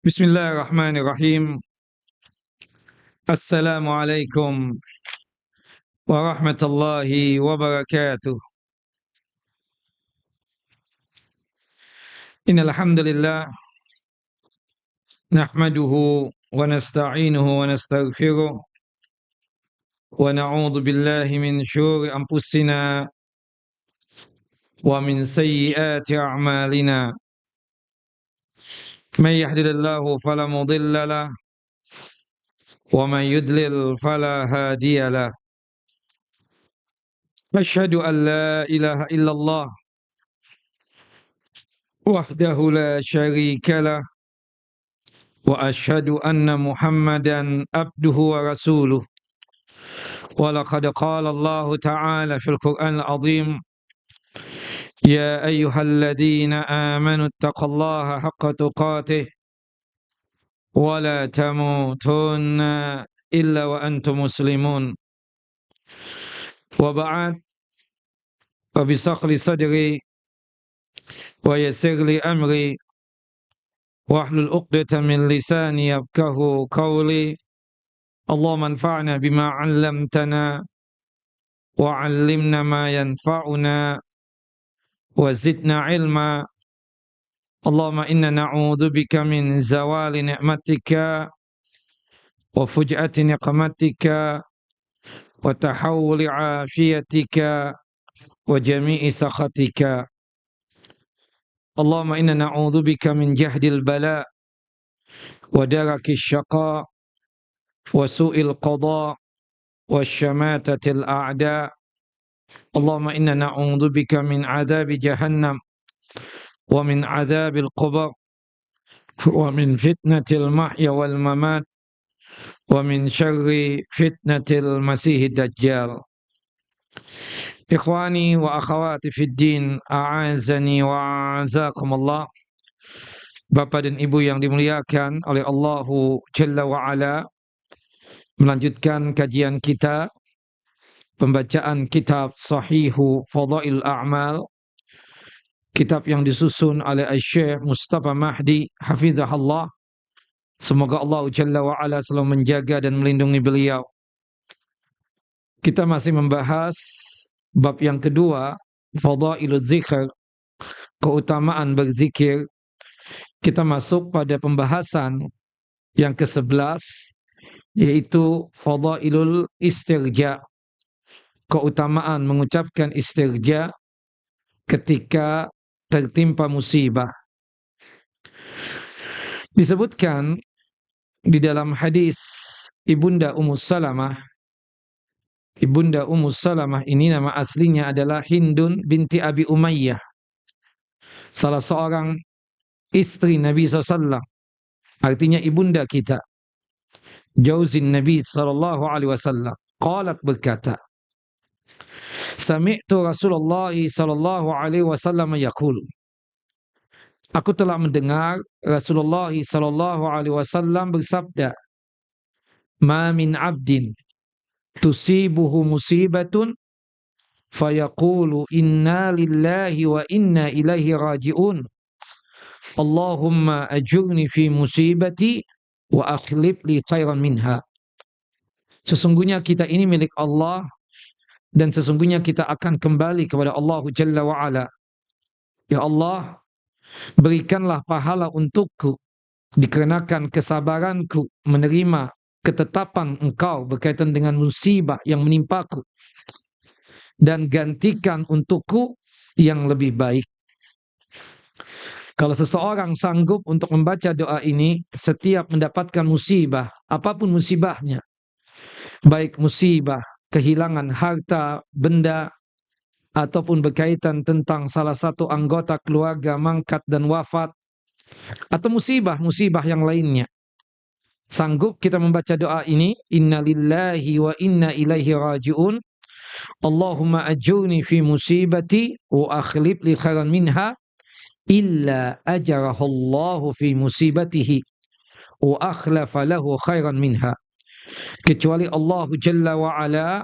Bismillahirrahmanirrahim. Assalamualaikum warahmatullahi wabarakatuh. Innal hamdalillah nahmaduhu wa nasta'inuhu wa nastaghfiruh wa na'udzu billahi min syururi anfusina wa min sayyiati a'malina. May yahdihillahu fala mudilla lahu wa man yudlil fala hadiya lahu. Asyhadu an la ilaha illallah wahdahu la syarika lah wa asyhadu anna Muhammadan abduhu wa rasuluh. Wa laqad qala Allah ta'ala fil Qur'anil azim, ya ayyuhalladzina amanu taqullaha haqqa tuqatih wa la tamutunna illa wa antum muslimun. Wa ba'd, fa bisahli sadri wa yassir li amri wahlul 'uqdatam min lisani yafqahu qawli. Allahumma anfa'na bima 'allamtana wa 'allimna ma yanfa'una wa zidna 'ilma. Allahumma inna na'udzubika min zawali ni'matika wa fuj'ati niqmatika wa tahawuli 'afiyatika wa jami'i sakhatika. Allahumma inna na'udzubika min jahdil bala wa darakis syaqa wa su'il qada wa syamatatil a'da. Allahumma inna na'udzubika min 'adzabi jahannam wa min 'adzabil qubur wa min fitnatil mahya wal mamat wa min syarri fitnatil masiihid dajjal. Ikhwani wa akhawati fid din, a'azani wa a'azakumullah. Bapak dan Ibu yang dimuliakan oleh Allahu Jalla wa Ala, melanjutkan kajian kita, pembacaan kitab Sahihu Fadail A'mal, kitab yang disusun oleh Syekh Mustafa Mahdi hafizahullah. Semoga Allah Jalla wa Ala selalu menjaga dan melindungi beliau. Kita masih membahas bab yang kedua, Fadailul Zikr, keutamaan berzikir. Kita masuk pada pembahasan yang ke-11, yaitu Fadailul Istirja, keutamaan mengucapkan istirja ketika tertimpa musibah. Disebutkan di dalam hadis Ibunda Ummu Salamah. Ibunda Ummu Salamah ini nama aslinya adalah Hindun binti Abi Umayyah, salah seorang istri Nabi SAW, artinya ibunda kita, Jauzin Nabi SAW. Qalat, berkata, Sami'tu Rasulullah SAW yaqul, aku telah mendengar Rasulullah SAW bersabda, ma min abdin tusibuhu musibatun fayaqulu inna lillahi wa inna ilaihi raji'un, Allahumma ajurni fi musibati wa akhlif li khairan minha. Sesungguhnya kita ini milik Allah, dan sesungguhnya kita akan kembali kepada Allah Jalla wa Ala. Ya Allah, berikanlah pahala untukku dikarenakan kesabaranku menerima ketetapan Engkau berkaitan dengan musibah yang menimpaku, dan gantikan untukku yang lebih baik. Kalau seseorang sanggup untuk membaca doa ini setiap mendapatkan musibah, apapun musibahnya, baik musibah kehilangan harta, benda, ataupun berkaitan tentang salah satu anggota keluarga mangkat dan wafat, atau musibah-musibah yang lainnya, sanggup kita membaca doa ini, inna lillahi wa inna ilaihi raji'un, Allahumma ajurni fi musibati wa akhlif li khairan minha, illa ajarahallahu fi musibatihi wa akhlafa lahu khairan minha. Kecuali Allah Jalla wa Ala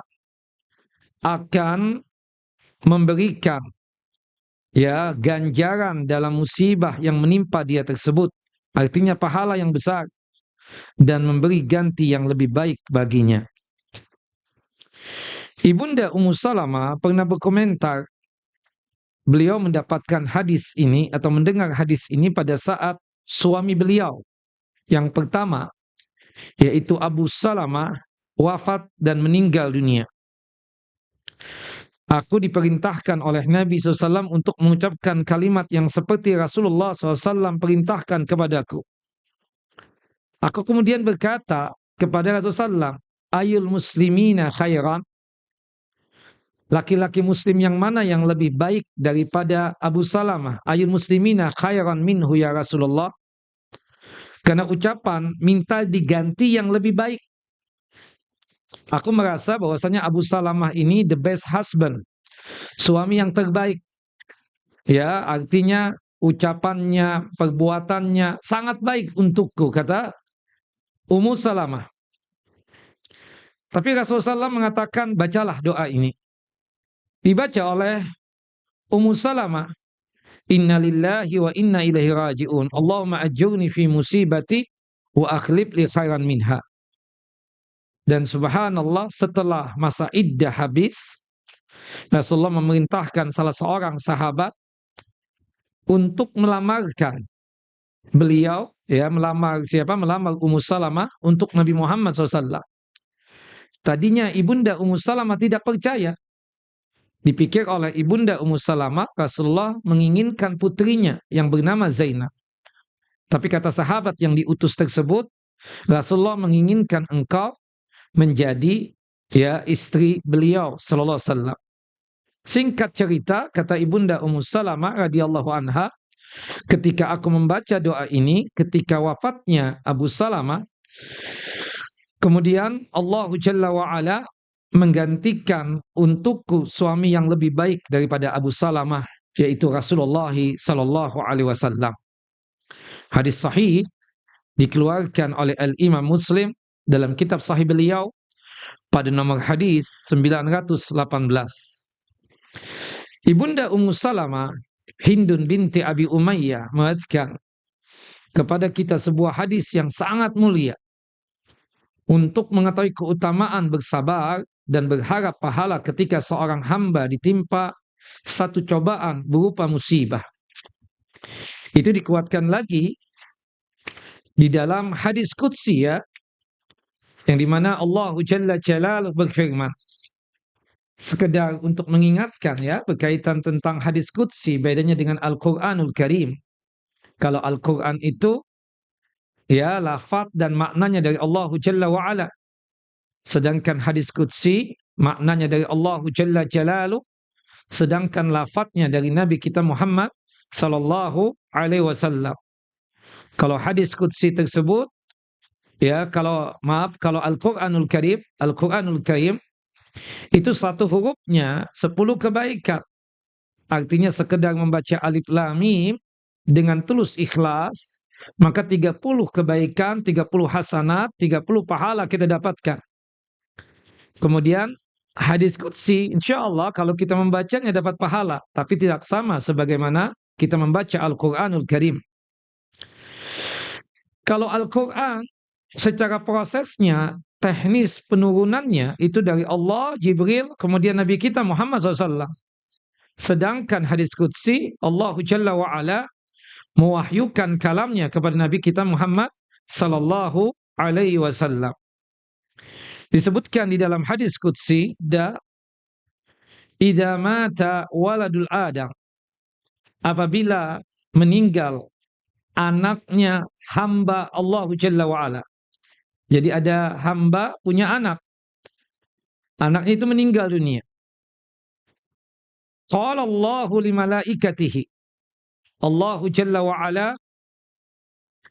akan memberikan ya ganjaran dalam musibah yang menimpa dia tersebut. Artinya pahala yang besar dan memberi ganti yang lebih baik baginya. Ibunda Ummu Salamah pernah berkomentar, beliau mendapatkan hadis ini atau mendengar hadis ini pada saat suami beliau yang pertama, yaitu Abu Salamah, wafat dan meninggal dunia. Aku diperintahkan oleh Nabi SAW untuk mengucapkan kalimat yang seperti Rasulullah SAW perintahkan kepadaku. Aku kemudian berkata kepada Rasulullah SAW, ayul muslimina khairan, laki-laki muslim yang mana yang lebih baik daripada Abu Salamah? Ayul muslimina khairan minhu ya Rasulullah. Karena ucapan minta diganti yang lebih baik. Aku merasa bahwasanya Abu Salamah ini the best husband, suami yang terbaik. Ya, artinya ucapannya, perbuatannya sangat baik untukku, kata Ummu Salamah. Tapi Rasulullah SAW mengatakan, bacalah doa ini. Dibaca oleh Ummu Salamah, inna lillahi wa inna ilaihi raji'un. Allahumma ajurni fi musibati wa akhlib li khairan minha. Dan subhanallah, setelah masa iddah habis, Rasulullah memerintahkan salah seorang sahabat untuk melamarkan beliau, ya, melamar siapa? Melamar Ummu Salamah untuk Nabi Muhammad SAW. Tadinya ibunda Ummu Salamah tidak percaya. Dipikir oleh ibunda Ummu Salamah, Rasulullah menginginkan putrinya yang bernama Zainab. Tapi kata sahabat yang diutus tersebut, Rasulullah menginginkan engkau menjadi, ya, istri beliau sallallahu alaihi wasallam. Singkat cerita, kata ibunda Ummu Salamah radhiyallahu anha, ketika aku membaca doa ini ketika wafatnya Abu Salamah, kemudian Allah Jalla wa Ala menggantikan untukku suami yang lebih baik daripada Abu Salamah, yaitu Rasulullah sallallahu alaihi wasallam. Hadis sahih dikeluarkan oleh Al-Imam Muslim dalam kitab sahih beliau pada nomor hadis 918. Ibunda Ummu Salamah, Hindun binti Abi Umayyah, mengatakan kepada kita sebuah hadis yang sangat mulia untuk mengetahui keutamaan bersabar dan berharap pahala ketika seorang hamba ditimpa satu cobaan berupa musibah. Itu dikuatkan lagi di dalam hadis qudsi, ya, yang dimana Allah Jalla Jalaluhu berfirman. Sekedar untuk mengingatkan, ya, berkaitan tentang hadis qudsi, bedanya dengan Al-Quranul Karim. Kalau Al-Quran itu, ya, lafaz dan maknanya dari Allah Jalla wa'ala. Sedangkan hadis qudsi maknanya dari Allah Jalla Jalaluhu, sedangkan lafaznya dari Nabi kita Muhammad sallallahu alaihi wasallam. Kalau hadis qudsi tersebut, ya, kalau Al-Quranul Karim itu satu hurufnya 10 kebaikan. Artinya sekedar membaca alif lam mim dengan tulus ikhlas, maka 30 kebaikan, 30 hasanat, 30 pahala kita dapatkan. Kemudian hadis qudsi, insyaallah kalau kita membacanya dapat pahala, tapi tidak sama sebagaimana kita membaca Al-Quranul Karim. Kalau Al-Quran secara prosesnya, teknis penurunannya itu dari Allah, Jibril, kemudian Nabi kita Muhammad SAW. Sedangkan hadis qudsi, Allah Jalla wa'ala mewahyukan kalamnya kepada Nabi kita Muhammad sallallahu alaihi wasallam. Disebutkan di dalam hadis qudsi, idza mata waladul Adam, apabila meninggal anaknya hamba Allah Jalla wa'ala. Jadi ada hamba punya anak. Anaknya itu meninggal dunia. Qala Allahu li malaikatihi. Allah Jalla wa'ala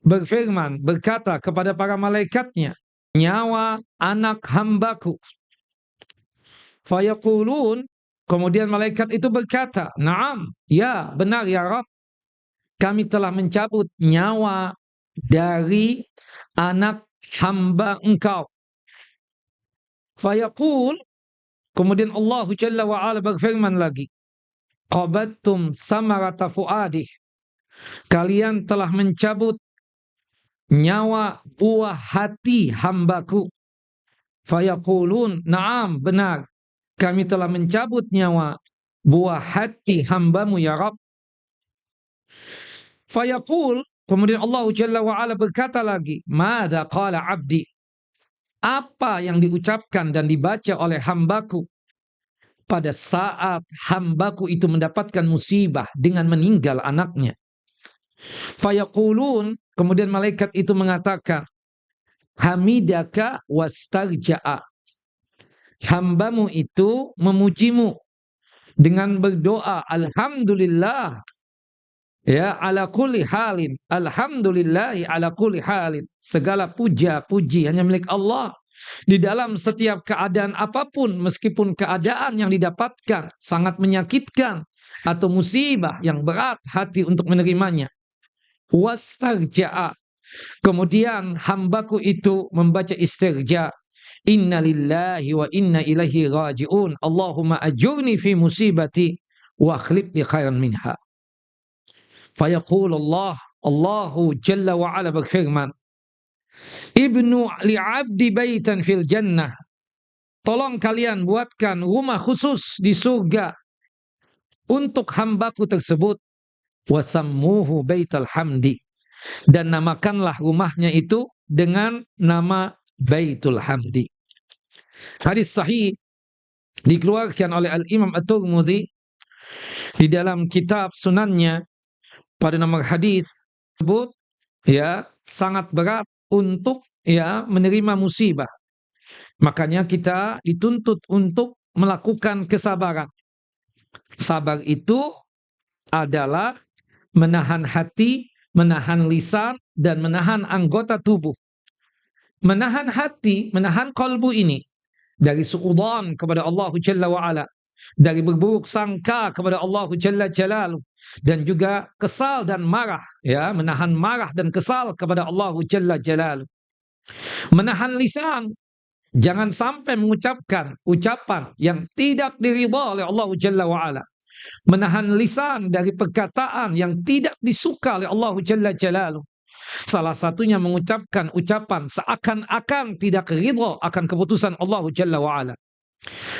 berfirman, berkata kepada para malaikatnya, nyawa anak hambaku. Fayaqulun, kemudian malaikat itu berkata, na'am, ya benar ya Rabb, kami telah mencabut nyawa dari anak hamba engkau. Fayaqul, kemudian Allah Jalla wa'ala berfirman lagi, qabattum samarata fuadih, kalian telah mencabut nyawa buah hati hambaku. Fayaqulun, na'am, benar, kami telah mencabut nyawa buah hati hambamu ya Rabb. Fayaqul, kemudian Allah Jalla wa'ala berkata lagi, madza qala abdi, apa yang diucapkan dan dibaca oleh hambaku pada saat hambaku itu mendapatkan musibah dengan meninggal anaknya. Fayaqulun, kemudian malaikat itu mengatakan, hamidaka wastarja'a, hambamu itu memujimu dengan berdoa alhamdulillah ya ala kulli halin, alhamdulillahi ala kulli halin, segala puja puji hanya milik Allah di dalam setiap keadaan apapun, meskipun keadaan yang didapatkan sangat menyakitkan atau musibah yang berat hati untuk menerimanya. Wastarja'a, kemudian hambaku itu membaca istirja, inna lillahi wa inna ilaihi raji'un, Allahumma ajurni fi musibati wa akhlif li khairan minha. Fayaqul Allah, Allahu Jalla wa ala berfirman, ibnu li'abdi baitan fil jannah, tolong kalian buatkan rumah khusus di surga untuk hambaku tersebut, wasammuhu baital hamdi, dan namakanlah rumahnya itu dengan nama Baitul Hamdi. Hadis sahih dikeluarkan oleh Al-Imam At-Tirmidzi di dalam kitab sunannya pada nomor hadis tersebut ya sangat berat untuk ya menerima musibah. Makanya kita dituntut untuk melakukan kesabaran. Sabar itu adalah menahan hati, menahan lisan, dan menahan anggota tubuh. Menahan hati, menahan kalbu ini dari suudzon kepada Allah Jalla wa'ala, dari berburuk sangka kepada Allah Jalla Jalaluh, dan juga kesal dan marah, ya, menahan marah dan kesal kepada Allah Jalla Jalaluh. Menahan lisan, jangan sampai mengucapkan ucapan yang tidak diridha oleh Allah Jalla wa'ala. Menahan lisan dari perkataan yang tidak disuka oleh Allah Jalla Jalaluh. Salah satunya mengucapkan ucapan seakan-akan tidak ridha akan keputusan Allah Jalla wa'ala.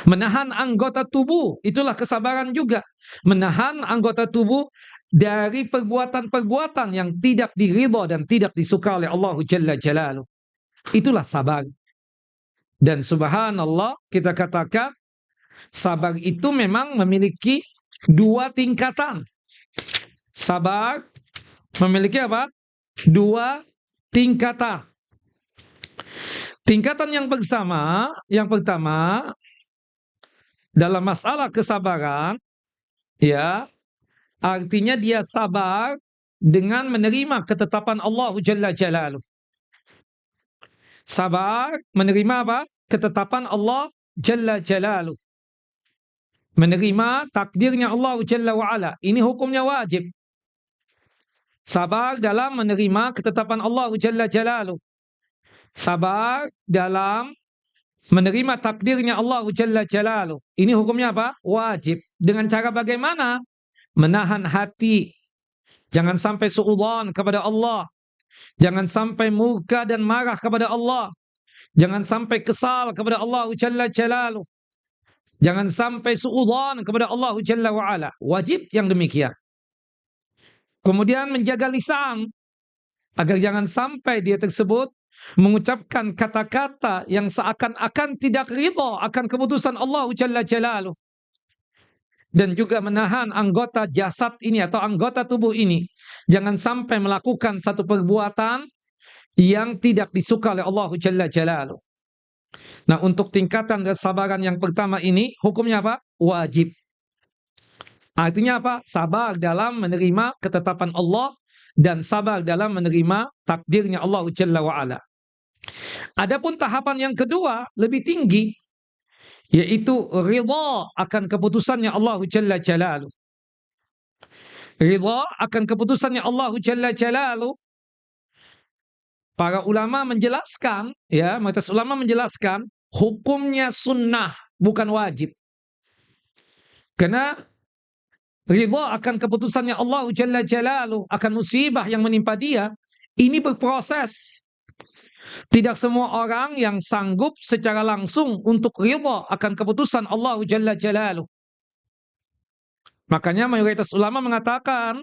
Menahan anggota tubuh, itulah kesabaran juga. Menahan anggota tubuh dari perbuatan-perbuatan yang tidak diridha dan tidak disuka oleh Allah Jalla Jalaluh. Itulah sabar. Dan subhanallah, kita katakan sabar itu memang memiliki dua tingkatan. Sabar memiliki apa? Dua tingkatan. Tingkatan yang pertama dalam masalah kesabaran, ya, artinya dia sabar dengan menerima ketetapan Allah Jalla Jalaluh. Sabar menerima apa? Ketetapan Allah Jalla Jalaluh. Menerima takdirnya Allah Jalla wa'ala. Ini hukumnya wajib. Sabar dalam menerima ketetapan Allah Jalla Jalaluh. Sabar dalam menerima takdirnya Allah Jalla Jalaluh. Ini hukumnya apa? Wajib. Dengan cara bagaimana? Menahan hati. Jangan sampai suudzon kepada Allah. Jangan sampai murka dan marah kepada Allah. Jangan sampai kesal kepada Allah Jalla Jalaluh. Jangan sampai suudzon kepada Allah Jalla wa'ala. Wajib yang demikian. Kemudian menjaga lisan, agar jangan sampai dia tersebut mengucapkan kata-kata yang seakan-akan tidak ridha akan keputusan Allah Jalla Jalaluh. Dan juga menahan anggota jasad ini atau anggota tubuh ini. Jangan sampai melakukan satu perbuatan yang tidak disuka oleh Allah Jalla Jalaluh. Nah, untuk tingkatan kesabaran yang pertama ini, hukumnya apa? Wajib. Artinya apa? Sabar dalam menerima ketetapan Allah dan sabar dalam menerima takdirnya Allah Jalla wa'ala. Adapun tahapan yang kedua lebih tinggi, yaitu ridha akan keputusannya Allah Jalla Jalaluh. Ridha akan keputusannya Allah Jalla Jalaluh. Para ulama menjelaskan, ya, mayoritas ulama menjelaskan hukumnya sunnah, bukan wajib. Karena ridha akan keputusannya Allah Jalla Jalaluhu, akan musibah yang menimpa dia, ini berproses. Tidak semua orang yang sanggup secara langsung untuk ridha akan keputusan Allah Jalla Jalaluhu. Makanya mayoritas ulama mengatakan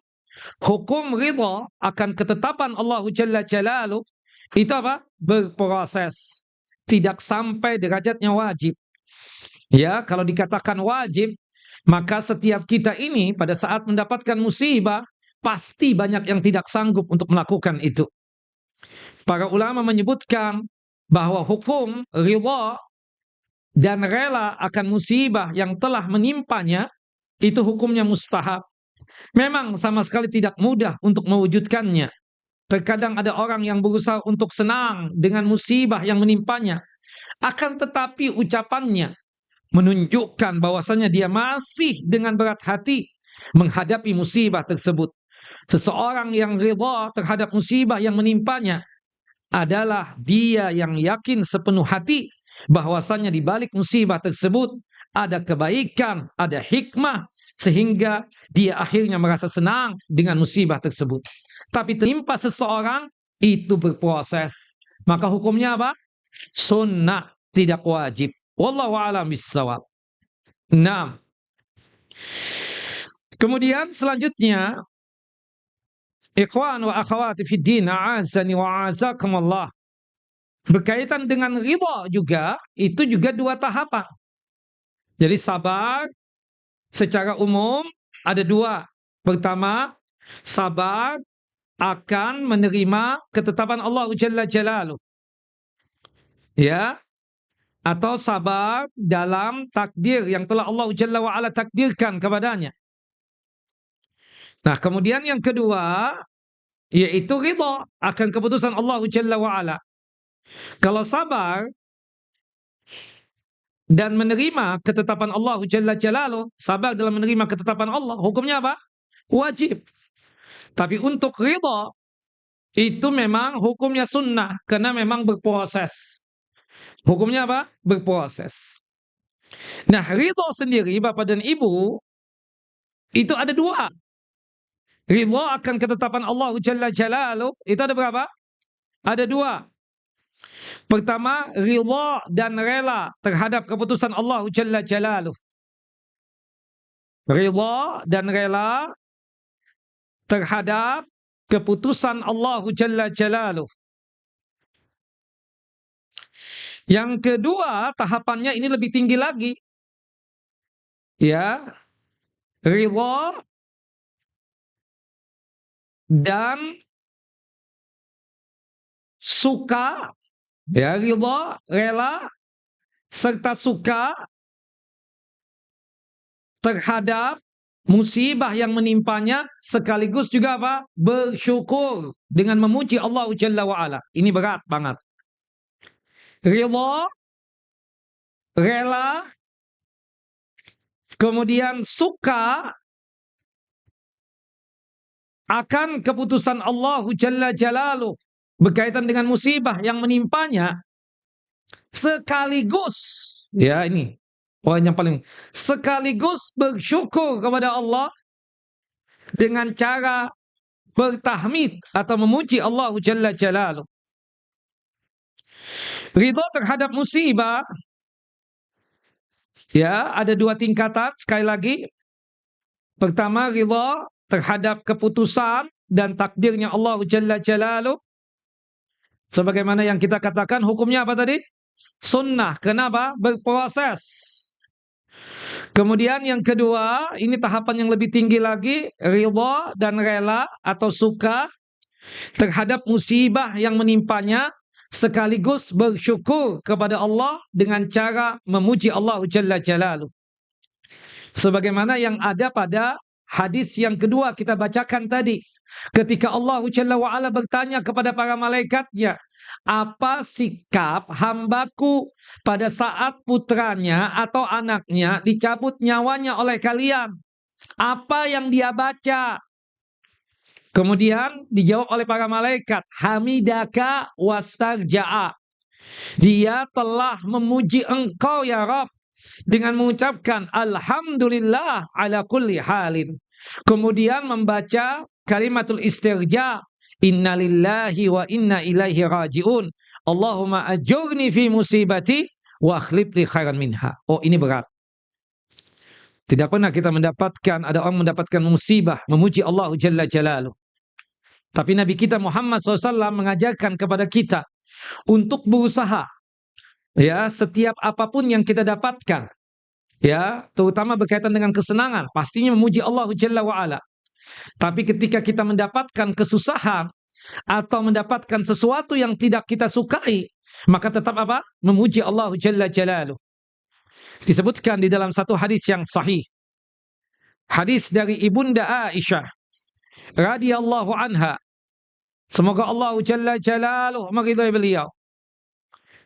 hukum ridha akan ketetapan Allah Jalla Jalaluhu itu apa? Berproses. Tidak sampai derajatnya wajib. Ya, kalau dikatakan wajib, maka setiap kita ini pada saat mendapatkan musibah, pasti banyak yang tidak sanggup untuk melakukan itu. Para ulama menyebutkan bahwa hukum ridha dan rela akan musibah yang telah menimpanya, itu hukumnya mustahab. Memang sama sekali tidak mudah untuk mewujudkannya. Terkadang ada orang yang berusaha untuk senang dengan musibah yang menimpanya. Akan tetapi ucapannya menunjukkan bahwasanya dia masih dengan berat hati menghadapi musibah tersebut. Seseorang yang ridha terhadap musibah yang menimpanya adalah dia yang yakin sepenuh hati bahwasanya di balik musibah tersebut ada kebaikan, ada hikmah, sehingga dia akhirnya merasa senang dengan musibah tersebut. Tapi tertimpa seseorang itu berproses. Maka hukumnya apa? Sunnah, tidak wajib. Wallahu a'lam bissawab. Nah, kemudian selanjutnya, ikhwan wa akhwati fid din, a'azani wa a'azakumullah. Berkaitan dengan ridha juga, itu juga dua tahapan. Jadi sabar secara umum ada dua. Pertama, sabar akan menerima ketetapan Allah Jalla Jalaluhu. Ya, atau sabar dalam takdir yang telah Allah Jalla wa'ala takdirkan kepadanya. Nah, kemudian yang kedua, yaitu ridha akan keputusan Allah Jalla wa'ala. Kalau sabar dan menerima ketetapan Allah Jalla Jalaluhu, sabar dalam menerima ketetapan Allah, hukumnya apa? Wajib. Tapi untuk ridha, itu memang hukumnya sunnah, karena memang berproses. Hukumnya apa? Berproses. Nah, ridha sendiri, Bapak dan Ibu, itu ada dua. Ridha akan ketetapan Allah Jalla Jalaluhu, itu ada berapa? Ada dua. Pertama, ridha dan rela terhadap keputusan Allah Jalla Jalaluhu. Ridha dan rela terhadap keputusan Allah Jalla Jalaluhu. Yang kedua, tahapannya ini lebih tinggi lagi. Ya, ridha dan suka, ya, ridha, rela serta suka terhadap musibah yang menimpanya, sekaligus juga apa? Bersyukur dengan memuji Allah Jalla wa'ala. Ini berat banget. Ridha, rela, kemudian suka akan keputusan Allah Jalla Jalaluhu berkaitan dengan musibah yang menimpanya, sekaligus, ya ini poin yang paling, sekaligus bersyukur kepada Allah dengan cara bertahmid atau memuji Allah Jalla Jalaluhu. Ridha terhadap musibah, ya, ada dua tingkatan. Sekali lagi, pertama ridha terhadap keputusan dan takdirnya Allah Jalla Jalaluhu. Sebagaimana yang kita katakan, hukumnya apa tadi? Sunnah. Kenapa? Berproses. Kemudian yang kedua, ini tahapan yang lebih tinggi lagi, ridha dan rela atau suka terhadap musibah yang menimpanya, sekaligus bersyukur kepada Allah dengan cara memuji Allah Jalla Jalaluhu. Sebagaimana yang ada pada hadis yang kedua kita bacakan tadi. Ketika Allah Jalla wa'ala bertanya kepada para malaikatnya, apa sikap hambaku pada saat putranya atau anaknya dicabut nyawanya oleh kalian? Apa yang dia baca? Kemudian dijawab oleh para malaikat, hamidaka wastarja'a. Dia telah memuji engkau ya Rabb, dengan mengucapkan alhamdulillah ala kulli halin. Kemudian membaca kalimatul istirja, innalillahi wa inna ilaihi rajiun. Allahumma ajurni fi musibati wa akhlif li khairan minha. Oh, ini berat. Tidak pernah kita mendapatkan, ada orang mendapatkan musibah, memuji Allah Jalla Jalaluh. Tapi Nabi kita Muhammad SAW mengajarkan kepada kita untuk berusaha, ya, setiap apapun yang kita dapatkan, ya, terutama berkaitan dengan kesenangan, pastinya memuji Allah Jalla wa'ala. Tapi ketika kita mendapatkan kesusahan atau mendapatkan sesuatu yang tidak kita sukai, maka tetap apa? Memuji Allah Jalla Jalaluh. Disebutkan di dalam satu hadis yang sahih, hadis dari Ibunda Aisyah radhiyallahu anha, semoga Allah Jalla Jalaluh meridhai beliau.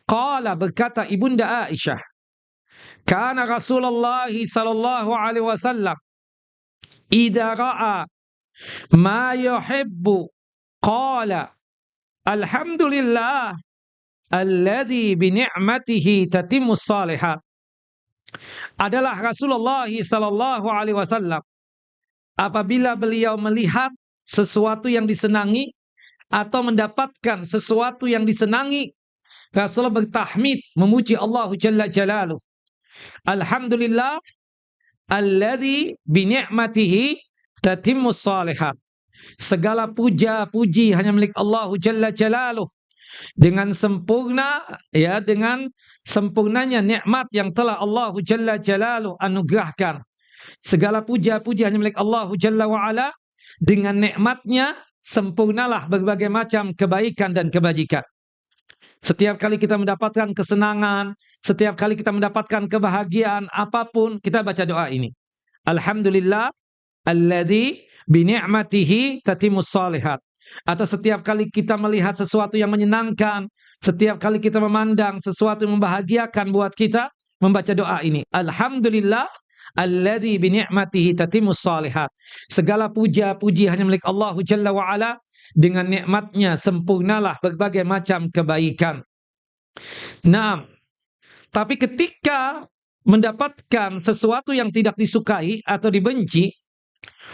Qala, berkata Ibunda Aisyah, kana Rasulullah sallallahu alaihi wasallam idza ra'a ma yuhibbu qala alhamdulillah alladzi bi ni'matihi tatimmus shalihat. Adalah Rasulullah sallallahu alaihi wasallam apabila beliau melihat sesuatu yang disenangi atau mendapatkan sesuatu yang disenangi, Rasulullah bertahmid, memuji Allah Jalla Jalaluh. Alhamdulillah alladzi bi ni'matihi tatimmus shalihat. Segala puja-puji hanya milik Allah Jalla Jalaluh. Dengan sempurna, ya, dengan sempurnanya nikmat yang telah Allah Jalla Jalaluh anugerahkan. Segala puja-puji hanya milik Allah Jalla wa'ala. Dengan nikmatnya sempurnalah berbagai macam kebaikan dan kebajikan. Setiap kali kita mendapatkan kesenangan, setiap kali kita mendapatkan kebahagiaan apapun, kita baca doa ini. Alhamdulillah alladzi bi ni'matihi tatimmus shalihat. Atau setiap kali kita melihat sesuatu yang menyenangkan, setiap kali kita memandang sesuatu yang membahagiakan buat kita, membaca doa ini. Alhamdulillah alladzi bi ni'matihi tatimmus shalihat. Segala puja-puji hanya milik Allah Jalla wa ala, dengan nikmatnya sempurnalah berbagai macam kebaikan. Nah, tapi ketika mendapatkan sesuatu yang tidak disukai atau dibenci,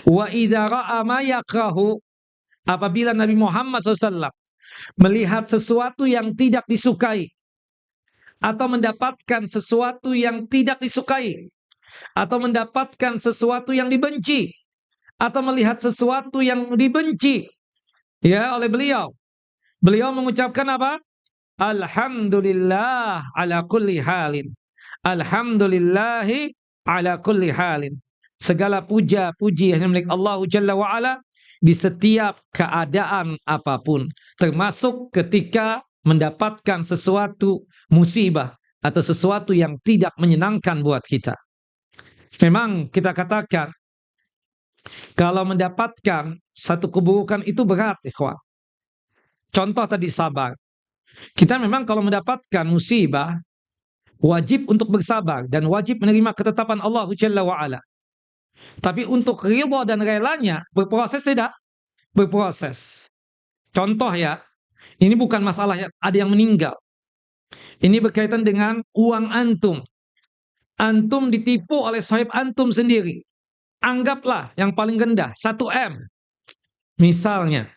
wa idza ra'a ma yakrahu, apabila Nabi Muhammad SAW melihat sesuatu yang tidak disukai atau mendapatkan sesuatu yang tidak disukai atau mendapatkan sesuatu yang dibenci atau melihat sesuatu yang dibenci, ya, oleh beliau, beliau mengucapkan apa? Alhamdulillah ala kulli halin. Alhamdulillahi ala kulli halin. Segala puja-puji hanya milik Allah Jalla wa'ala di setiap keadaan apapun, termasuk ketika mendapatkan sesuatu musibah atau sesuatu yang tidak menyenangkan buat kita. Memang kita katakan, kalau mendapatkan satu keburukan itu berat, ikhwan. Contoh tadi sabar. Kita memang kalau mendapatkan musibah, wajib untuk bersabar dan wajib menerima ketetapan Allah Jalla wa'ala. Tapi untuk ridha dan relanya berproses tidak? Berproses. Contoh ya, ini bukan masalah ada yang meninggal. Ini berkaitan dengan uang antum. Antum ditipu oleh sahib antum sendiri. Anggaplah yang paling rendah 1 M. Misalnya.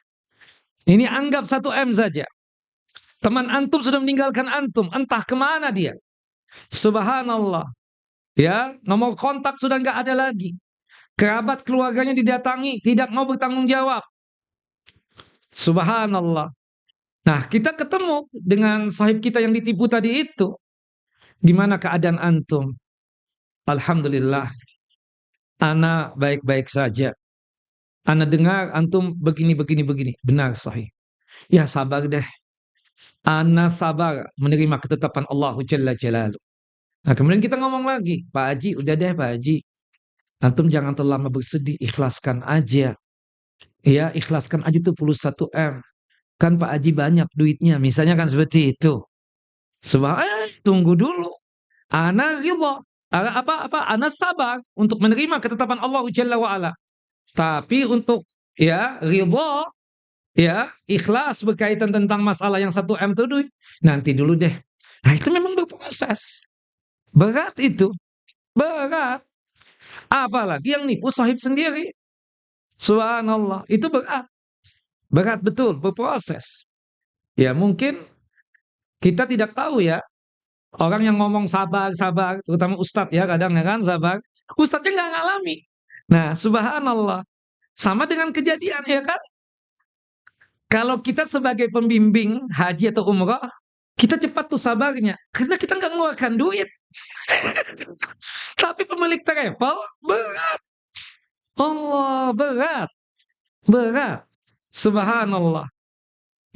Ini anggap 1 M saja. Teman antum sudah meninggalkan antum, entah kemana dia. Subhanallah. Ya, nomor kontak sudah nggak ada lagi. Kerabat keluarganya didatangi, tidak mau bertanggung jawab. Subhanallah. Nah, kita ketemu dengan sahib kita yang ditipu tadi itu. Gimana keadaan antum? Alhamdulillah, ana baik-baik saja. Ana dengar antum begini. Benar, sahih. Ya, sabar deh. Ana sabar menerima ketetapan Allah Jalla Jalaluh. Nah, kemudian kita ngomong lagi, Pak Haji, udah deh Pak Haji. Antum jangan terlalu lama bersedih, ikhlaskan aja. Ya, ikhlaskan aja tuh 1 M. Kan Pak Haji banyak duitnya, misalnya kan seperti itu. Tunggu dulu. Ana ridha. Ana sabar untuk menerima ketetapan Allah Jalla wa ala. Tapi untuk, ya, ridha, ya, ikhlas berkaitan tentang masalah yang 1 M itu duit, nanti dulu deh. Nah, itu memang berproses. Berat itu, berat. Apalagi yang nipu sahib sendiri. Subhanallah, itu berat. Berat betul, berproses. Ya mungkin kita tidak tahu ya, orang yang ngomong sabar, sabar, terutama ustadz ya, kadang ya kan sabar, ustadznya nggak ngalami. Nah, subhanallah, sama dengan kejadian ya kan, kalau kita sebagai pembimbing haji atau umrah, kita cepat tuh sabarnya, karena kita nggak ngeluarkan duit. Tapi pemilik travel berat, Allah berat, berat, subhanallah.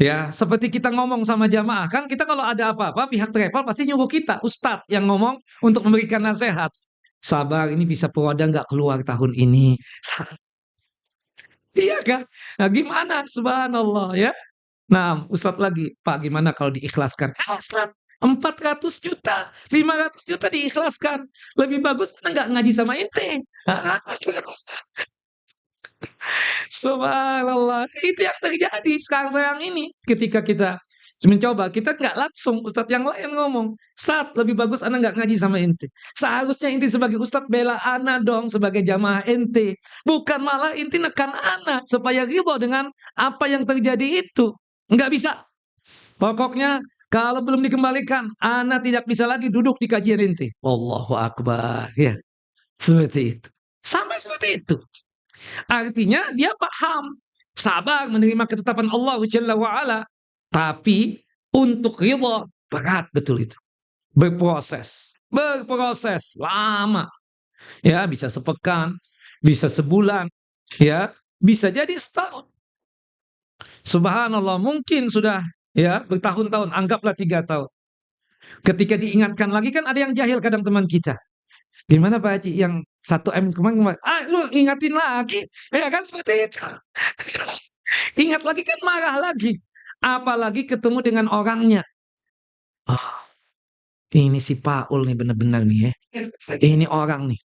Ya, seperti kita ngomong sama jamaah kan, kita kalau ada apa-apa pihak travel pasti nyuruh kita, ustadz yang ngomong untuk memberikan nasihat. Sabar, ini bisa Purwada nggak keluar tahun ini. Iya kan? Nah, gimana? Subhanallah ya. Nah, ustadz lagi, Pak, gimana kalau diikhlaskan? Ustadz, 400 juta, 500 juta diikhlaskan. Lebih bagus Anda nggak ngaji sama ente. Subhanallah, itu yang terjadi sekarang ini. Ketika kita mencoba, kita nggak langsung ustadz yang lain ngomong, Ustadz, lebih bagus Anda nggak ngaji sama ente. Seharusnya ente sebagai ustadz bela ana dong sebagai jamaah ente. Bukan malah ente nekan ana supaya ridho dengan apa yang terjadi itu. Nggak bisa. Pokoknya kalau belum dikembalikan, ana tidak bisa lagi duduk di kajian ente. Allahu Akbar. Ya, seperti itu. Sampai seperti itu. Artinya dia paham, sabar menerima ketetapan Allah Jalla wa'ala. Tapi untuk ridha berat betul itu. Berproses, berproses lama. Ya, bisa sepekan, bisa sebulan, ya, bisa jadi setahun. Subhanallah, mungkin sudah ya bertahun-tahun, anggaplah 3 tahun. Ketika diingatkan lagi kan ada yang jahil kadang teman kita. Gimana Pak Haji yang 1 M kemarin? Lu ingatin lagi. Ya kan seperti itu. Ingat lagi kan marah lagi. Apalagi ketemu dengan orangnya. Oh, ini si Paul nih bener-bener nih ya. Ini orang nih.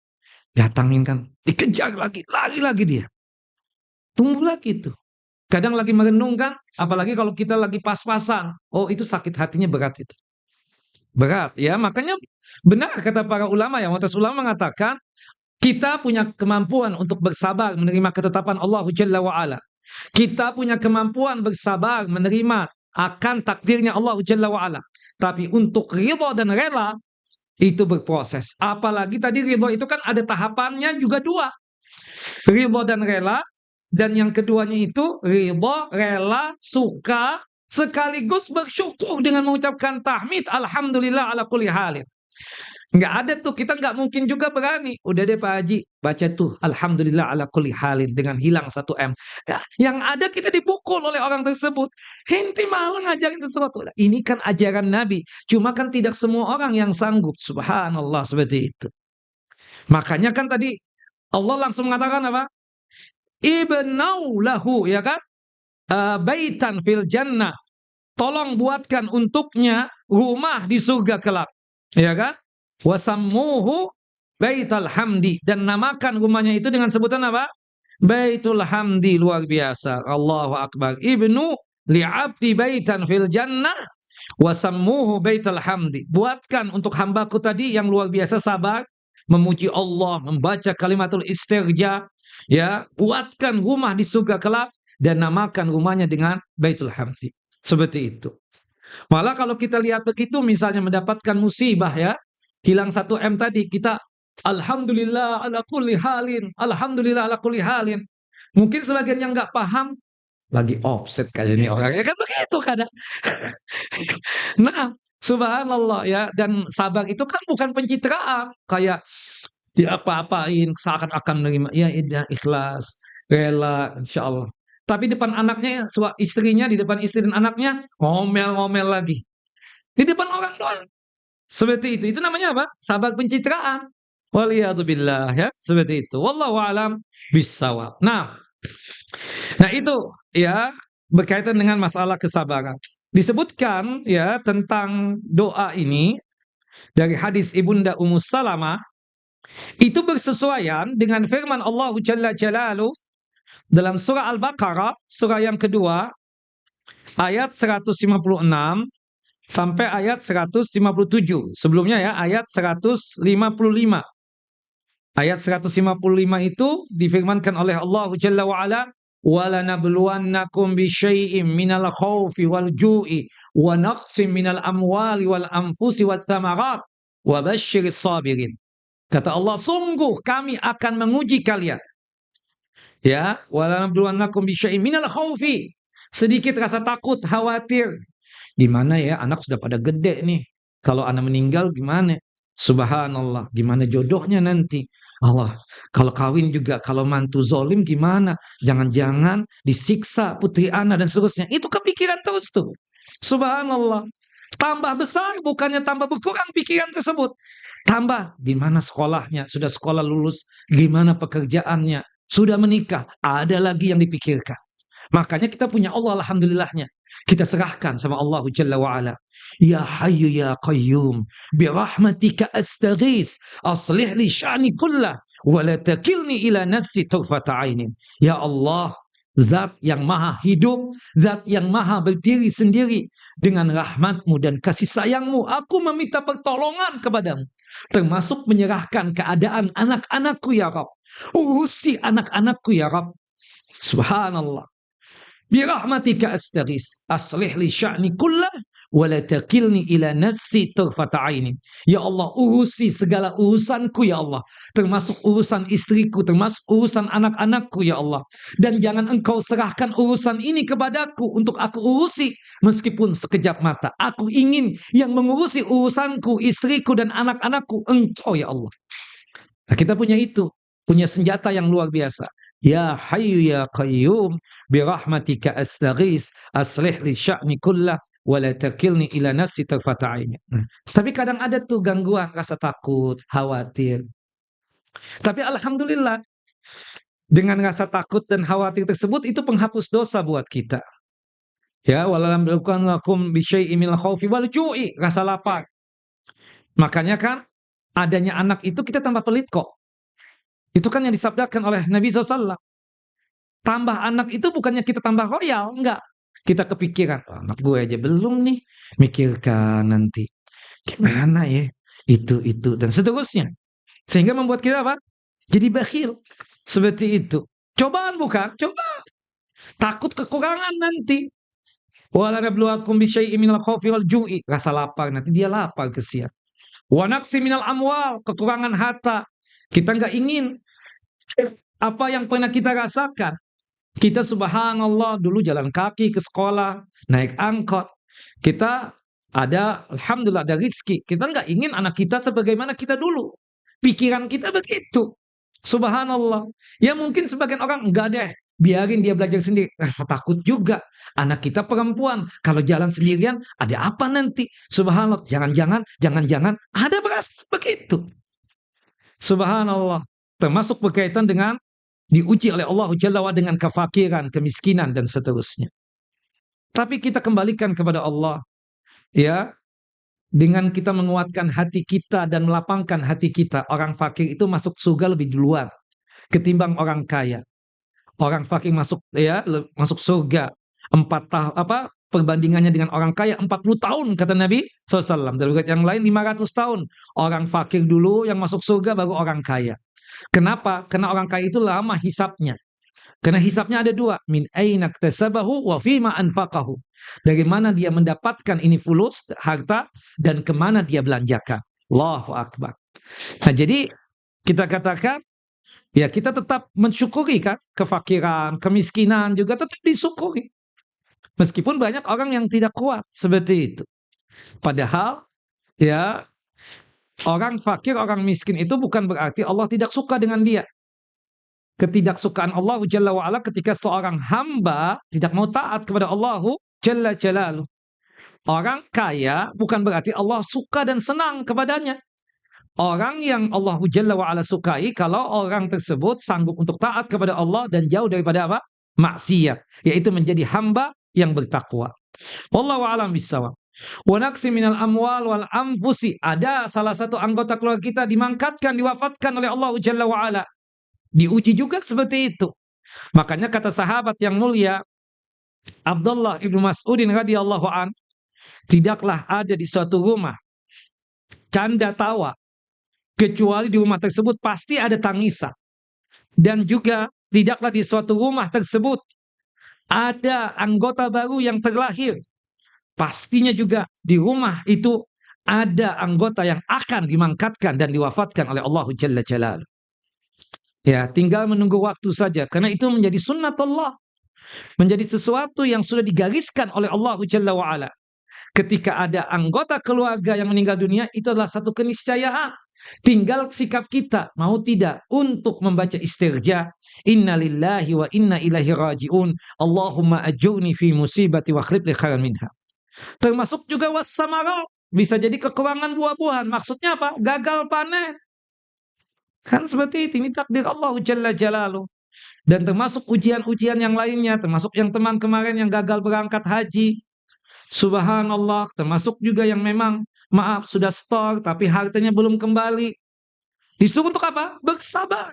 Datangin kan. Dikejar lagi. Lari lagi dia. Tunggu lagi tuh. Kadang lagi merenung kan. Apalagi kalau kita lagi pas-pasan. Oh itu sakit hatinya berat itu. Berat ya. Makanya benar kata para ulama ya. Mu'tazilah ulama mengatakan. Kita punya kemampuan untuk bersabar menerima ketetapan Allah Jalla wa'ala. Kita punya kemampuan bersabar menerima akan takdirnya Allah Jalla wa'ala. Tapi untuk ridho dan rela, itu berproses. Apalagi tadi ridho itu kan ada tahapannya juga 2. Ridho dan rela. Dan yang keduanya itu ridho, rela, suka, sekaligus bersyukur dengan mengucapkan tahmid. Alhamdulillah ala kulli halin. Nggak ada tuh, kita nggak mungkin juga berani. Udah deh Pak Haji, baca tuh Alhamdulillah ala kulli halin dengan hilang 1 M. Ya, yang ada kita dipukul oleh orang tersebut. Ente malah ngajarin sesuatu. Ini kan ajaran Nabi. Cuma kan tidak semua orang yang sanggup. Subhanallah seperti itu. Makanya kan tadi Allah langsung mengatakan apa? Ibnau lahu, ya kan? Baitan fil jannah. Tolong buatkan untuknya rumah di surga kelak. Ya kan? Wasammuhu Baitul Hamdi, dan namakan rumahnya itu dengan sebutan apa? Baitul Hamdi. Luar biasa. Allahu Akbar. Ibnu li'abdi baitan fil jannah wasammuhu Baitul Hamdi. Buatkan untuk hambaku tadi yang luar biasa sabar memuji Allah, membaca kalimatul istirja, ya, buatkan rumah di surga kelak dan namakan rumahnya dengan Baitul Hamdi. Seperti itu. Malah kalau kita lihat begitu, misalnya mendapatkan musibah ya, hilang 1 M tadi, kita Alhamdulillah ala kulli halin, Alhamdulillah ala kulli halin. Mungkin sebagian yang nggak paham, lagi offset kayak ini orang, ya kan begitu kadang. Nah, subhanallah ya, dan sabar itu kan bukan pencitraan, kayak diapa-apain seakan-akan menerima, ya ikhlas, rela, insya Allah. Tapi depan anaknya, istrinya, di depan istri dan anaknya, ngomel-ngomel lagi. Di depan orang doang. Seperti itu. Itu namanya apa? Sabar pencitraan. Waliyadzubillah ya. Seperti itu. Wallahu a'lam bissawab. Nah itu ya berkaitan dengan masalah kesabaran. Disebutkan ya tentang doa ini dari hadis Ibunda Ummu Salamah, itu bersesuaian dengan firman Allah Jalla Jalaluhu dalam surah Al-Baqarah, surah yang kedua, ayat 156. sampai ayat 157. Sebelumnya ya, ayat 155. Ayat 155 itu difirmankan oleh Allah Jalla wa Ala, "Walanabluwannakum bisyai'im minal khaufi wal ju'i wa naqsim minal amwali wal anfusi wath thamarat wa basyiris sabirin." Kata Allah, sungguh kami akan menguji kalian. Ya, walanabluwannakum bisyai'im minal khaufi. Sedikit rasa takut, khawatir. Gimana ya, anak sudah pada gede nih. Kalau anak meninggal gimana? Subhanallah, gimana jodohnya nanti? Allah, kalau kawin juga, kalau mantu zolim gimana? Jangan-jangan disiksa putri anak dan seterusnya. Itu kepikiran terus tuh. Subhanallah. Tambah besar, bukannya tambah berkurang pikiran tersebut. Tambah, gimana sekolahnya? Sudah sekolah lulus, gimana pekerjaannya? Sudah menikah, ada lagi yang dipikirkan. Makanya kita punya Allah, alhamdulillahnya. Kita serahkan sama Allah Jalla wa'ala. Ya Hayyu Ya Qayyum, birahmatika astaghis, aslih li sya'ni kullah, wa la takilni ila nafsi turfata ainin. Ya Allah, Zat yang maha hidup, Zat yang maha berdiri sendiri. Dengan rahmatmu dan kasih sayangmu, aku meminta pertolongan kepadamu. Termasuk menyerahkan keadaan anak-anakku ya Rabb. Urusi anak-anakku ya Rabb. Subhanallah. Birahmatika astaghis, aslih li sya'ni kullah wa la takilni ila nafsi tarfata ainin. Ya Allah, urusi segala urusanku ya Allah, termasuk urusan istriku, termasuk urusan anak-anakku ya Allah. Dan jangan engkau serahkan urusan ini kepadaku untuk aku urusi meskipun sekejap mata. Aku ingin yang mengurusi urusanku, istriku dan anak-anakku engkau ya Allah. Nah, kita punya itu, punya senjata yang luar biasa. Ya Hayyu Ya Qayyum, birahmatika astaghis, aslih li sya'ni kullah, wa la takilni ila nafsi tarfata aini. Nah, tapi kadang ada tuh gangguan, rasa takut, khawatir. Tapi alhamdulillah, dengan rasa takut dan khawatir tersebut itu penghapus dosa buat kita. Ya, walalam lakum bi syai'in minal khaufi wal ju'i, rasa lapar. Makanya kan adanya anak itu kita tambah pelit kok. Itu kan yang disabdakan oleh Nabi SAW. Tambah anak itu bukannya kita tambah royal, enggak. Kita kepikiran, oh, anak gue aja belum nih, mikirkan nanti. Gimana ya, itu, dan seterusnya. Sehingga membuat kita apa? Jadi bakhil. Seperti itu. Cobaan bukan? Coba. Takut kekurangan nanti. Wala nabluwakum bisyai'in minal khaufi wal ju'i. Rasa lapar, nanti dia lapar kesian. Wa naqsi minal amwal, kekurangan harta. Kita enggak ingin apa yang pernah kita rasakan. Kita subhanallah dulu jalan kaki ke sekolah, naik angkot. Kita ada, alhamdulillah ada rezeki. Kita nggak ingin anak kita sebagaimana kita dulu. Pikiran kita begitu. Subhanallah. Ya mungkin sebagian orang enggak deh, biarin dia belajar sendiri. Rasa takut juga. Anak kita perempuan, kalau jalan sendirian ada apa nanti? Subhanallah. Jangan-jangan ada beras begitu. Subhanallah. Termasuk berkaitan dengan diuji oleh Allah Jalla wa dengan kefakiran, kemiskinan dan seterusnya. Tapi kita kembalikan kepada Allah, ya, dengan kita menguatkan hati kita dan melapangkan hati kita. Orang fakir itu masuk surga lebih duluan ketimbang orang kaya. Orang fakir masuk masuk surga 4 tahun perbandingannya dengan orang kaya 40 tahun kata Nabi SAW. Dalam riwayat yang lain 500 tahun. Orang fakir dulu yang masuk surga baru orang kaya. Kenapa? Karena orang kaya itu lama hisapnya. Karena hisapnya ada 2. Min aina iktasabahu wa fima anfaqahu. Dari mana dia mendapatkan ini fulus, harta, dan kemana dia belanjakan. Allahu Akbar. Nah jadi kita katakan, ya kita tetap mensyukuri kan. Kefakiran, kemiskinan juga tetap disyukuri. Meskipun banyak orang yang tidak kuat seperti itu. Padahal ya orang fakir, orang miskin itu bukan berarti Allah tidak suka dengan dia. Ketidaksukaan Allah Jalla wa'ala ketika seorang hamba tidak mau taat kepada Allah Jalla Jalaluh. Orang kaya bukan berarti Allah suka dan senang kepadanya. Orang yang Allah Jalla wa'ala sukai kalau orang tersebut sanggup untuk taat kepada Allah dan jauh daripada apa? Maksiat. Yaitu menjadi hamba yang bertakwa. Wallahu a'lam bishawab. Wa naqsi minal amwal wal anfusi. Ada salah satu anggota keluarga kita dimangkatkan, diwafatkan oleh Allah Jalla wa'ala. Diuji juga seperti itu. Makanya kata sahabat yang mulia Abdullah ibnu Mas'udin radhiyallahu an, tidaklah ada di suatu rumah canda tawa, kecuali di rumah tersebut pasti ada tangisan. Dan juga tidaklah di suatu rumah tersebut ada anggota baru yang terlahir. Pastinya juga di rumah itu ada anggota yang akan dimangkatkan dan diwafatkan oleh Allah Jalla Jalaluhu. Ya, tinggal menunggu waktu saja, karena itu menjadi sunnatullah, menjadi sesuatu yang sudah digariskan oleh Allah Jalla wa'ala. Ketika ada anggota keluarga yang meninggal dunia, itu adalah satu keniscayaan. Tinggal sikap kita, mau tidak, untuk membaca istirja. Inna lillahi wa inna ilaihi raji'un. Allahumma ajurni fi musibati wa akhlif li khairan minha. Termasuk juga wassamarat. Bisa jadi kekurangan buah-buahan. Maksudnya apa? Gagal panen. Kan seperti itu. Ini takdir Allah Jalla Jalaluhu. Dan termasuk ujian-ujian yang lainnya. Termasuk yang teman kemarin yang gagal berangkat haji. Subhanallah. Termasuk juga yang memang, maaf, sudah store tapi hartanya belum kembali. Disuruh untuk apa? Bersabar.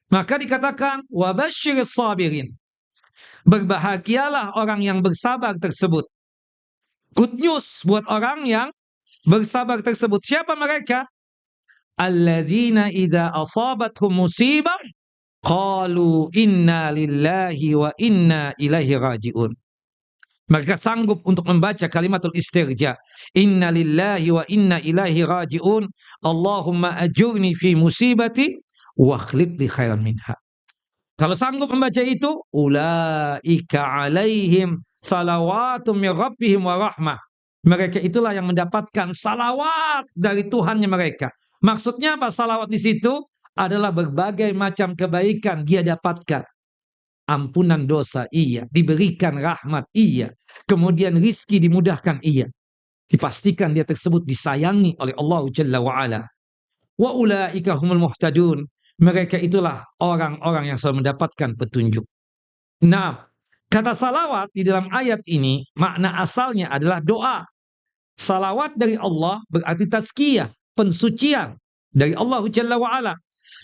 Maka dikatakan, wabasyiris sabirin. Berbahagialah orang yang bersabar tersebut. Good news buat orang yang bersabar tersebut. Siapa mereka? Alladzina idza asabathum musibah qalu inna lillahi wa inna ilaihi raji'un. Mereka sanggup untuk membaca kalimatul istirja. Inna lillahi wa inna ilaihi raji'un. Allahumma ajurni fi musibati wa akhlif li khairan minha. Kalau sanggup membaca itu, ulaika alaihim salawatum min rabbihim wa rahmah. Mereka itulah yang mendapatkan salawat dari Tuhannya mereka. Maksudnya apa salawat di situ? Adalah berbagai macam kebaikan dia dapatkan. Ampunan dosa, iya. Diberikan rahmat, iya. Kemudian rizki dimudahkan, iya. Dipastikan dia tersebut disayangi oleh Allah Jalla wa'ala. Wa ulaika humul muhtadun. Mereka itulah orang-orang yang selalu mendapatkan petunjuk. Nah, kata salawat di dalam ayat ini, makna asalnya adalah doa. Salawat dari Allah berarti tazkiyah, pensucian dari Allah Jalla wa'ala.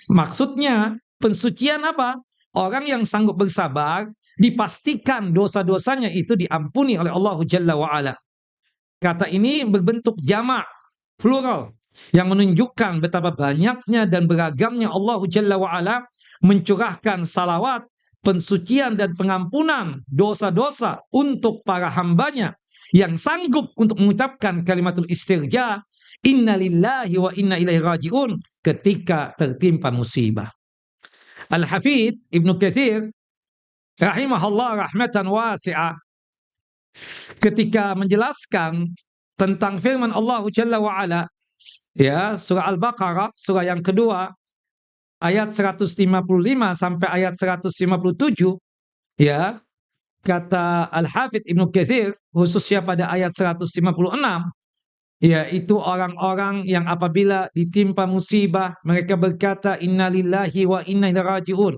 Maksudnya, pensucian apa? Orang yang sanggup bersabar, dipastikan dosa-dosanya itu diampuni oleh Allah Jalla wa'ala. Kata ini berbentuk jamak, plural, yang menunjukkan betapa banyaknya dan beragamnya Allah Jalla wa'ala mencurahkan salawat, pensucian dan pengampunan dosa-dosa untuk para hambanya yang sanggup untuk mengucapkan kalimatul istirja, inna lillahi wa inna ilaihi raji'un, ketika tertimpa musibah. Al-Hafidz Ibnu Katsir rahimahullah rahmatan wasi'ah, ketika menjelaskan tentang firman Allah Jalla wa'ala, ya, surah Al-Baqarah, surah yang kedua, ayat 155 sampai ayat 157, ya, kata Al-Hafidz Ibnu Katsir, khususnya pada ayat 156, yaitu orang-orang yang apabila ditimpa musibah, mereka berkata, inna lillahi wa inna ilaihi raji'un.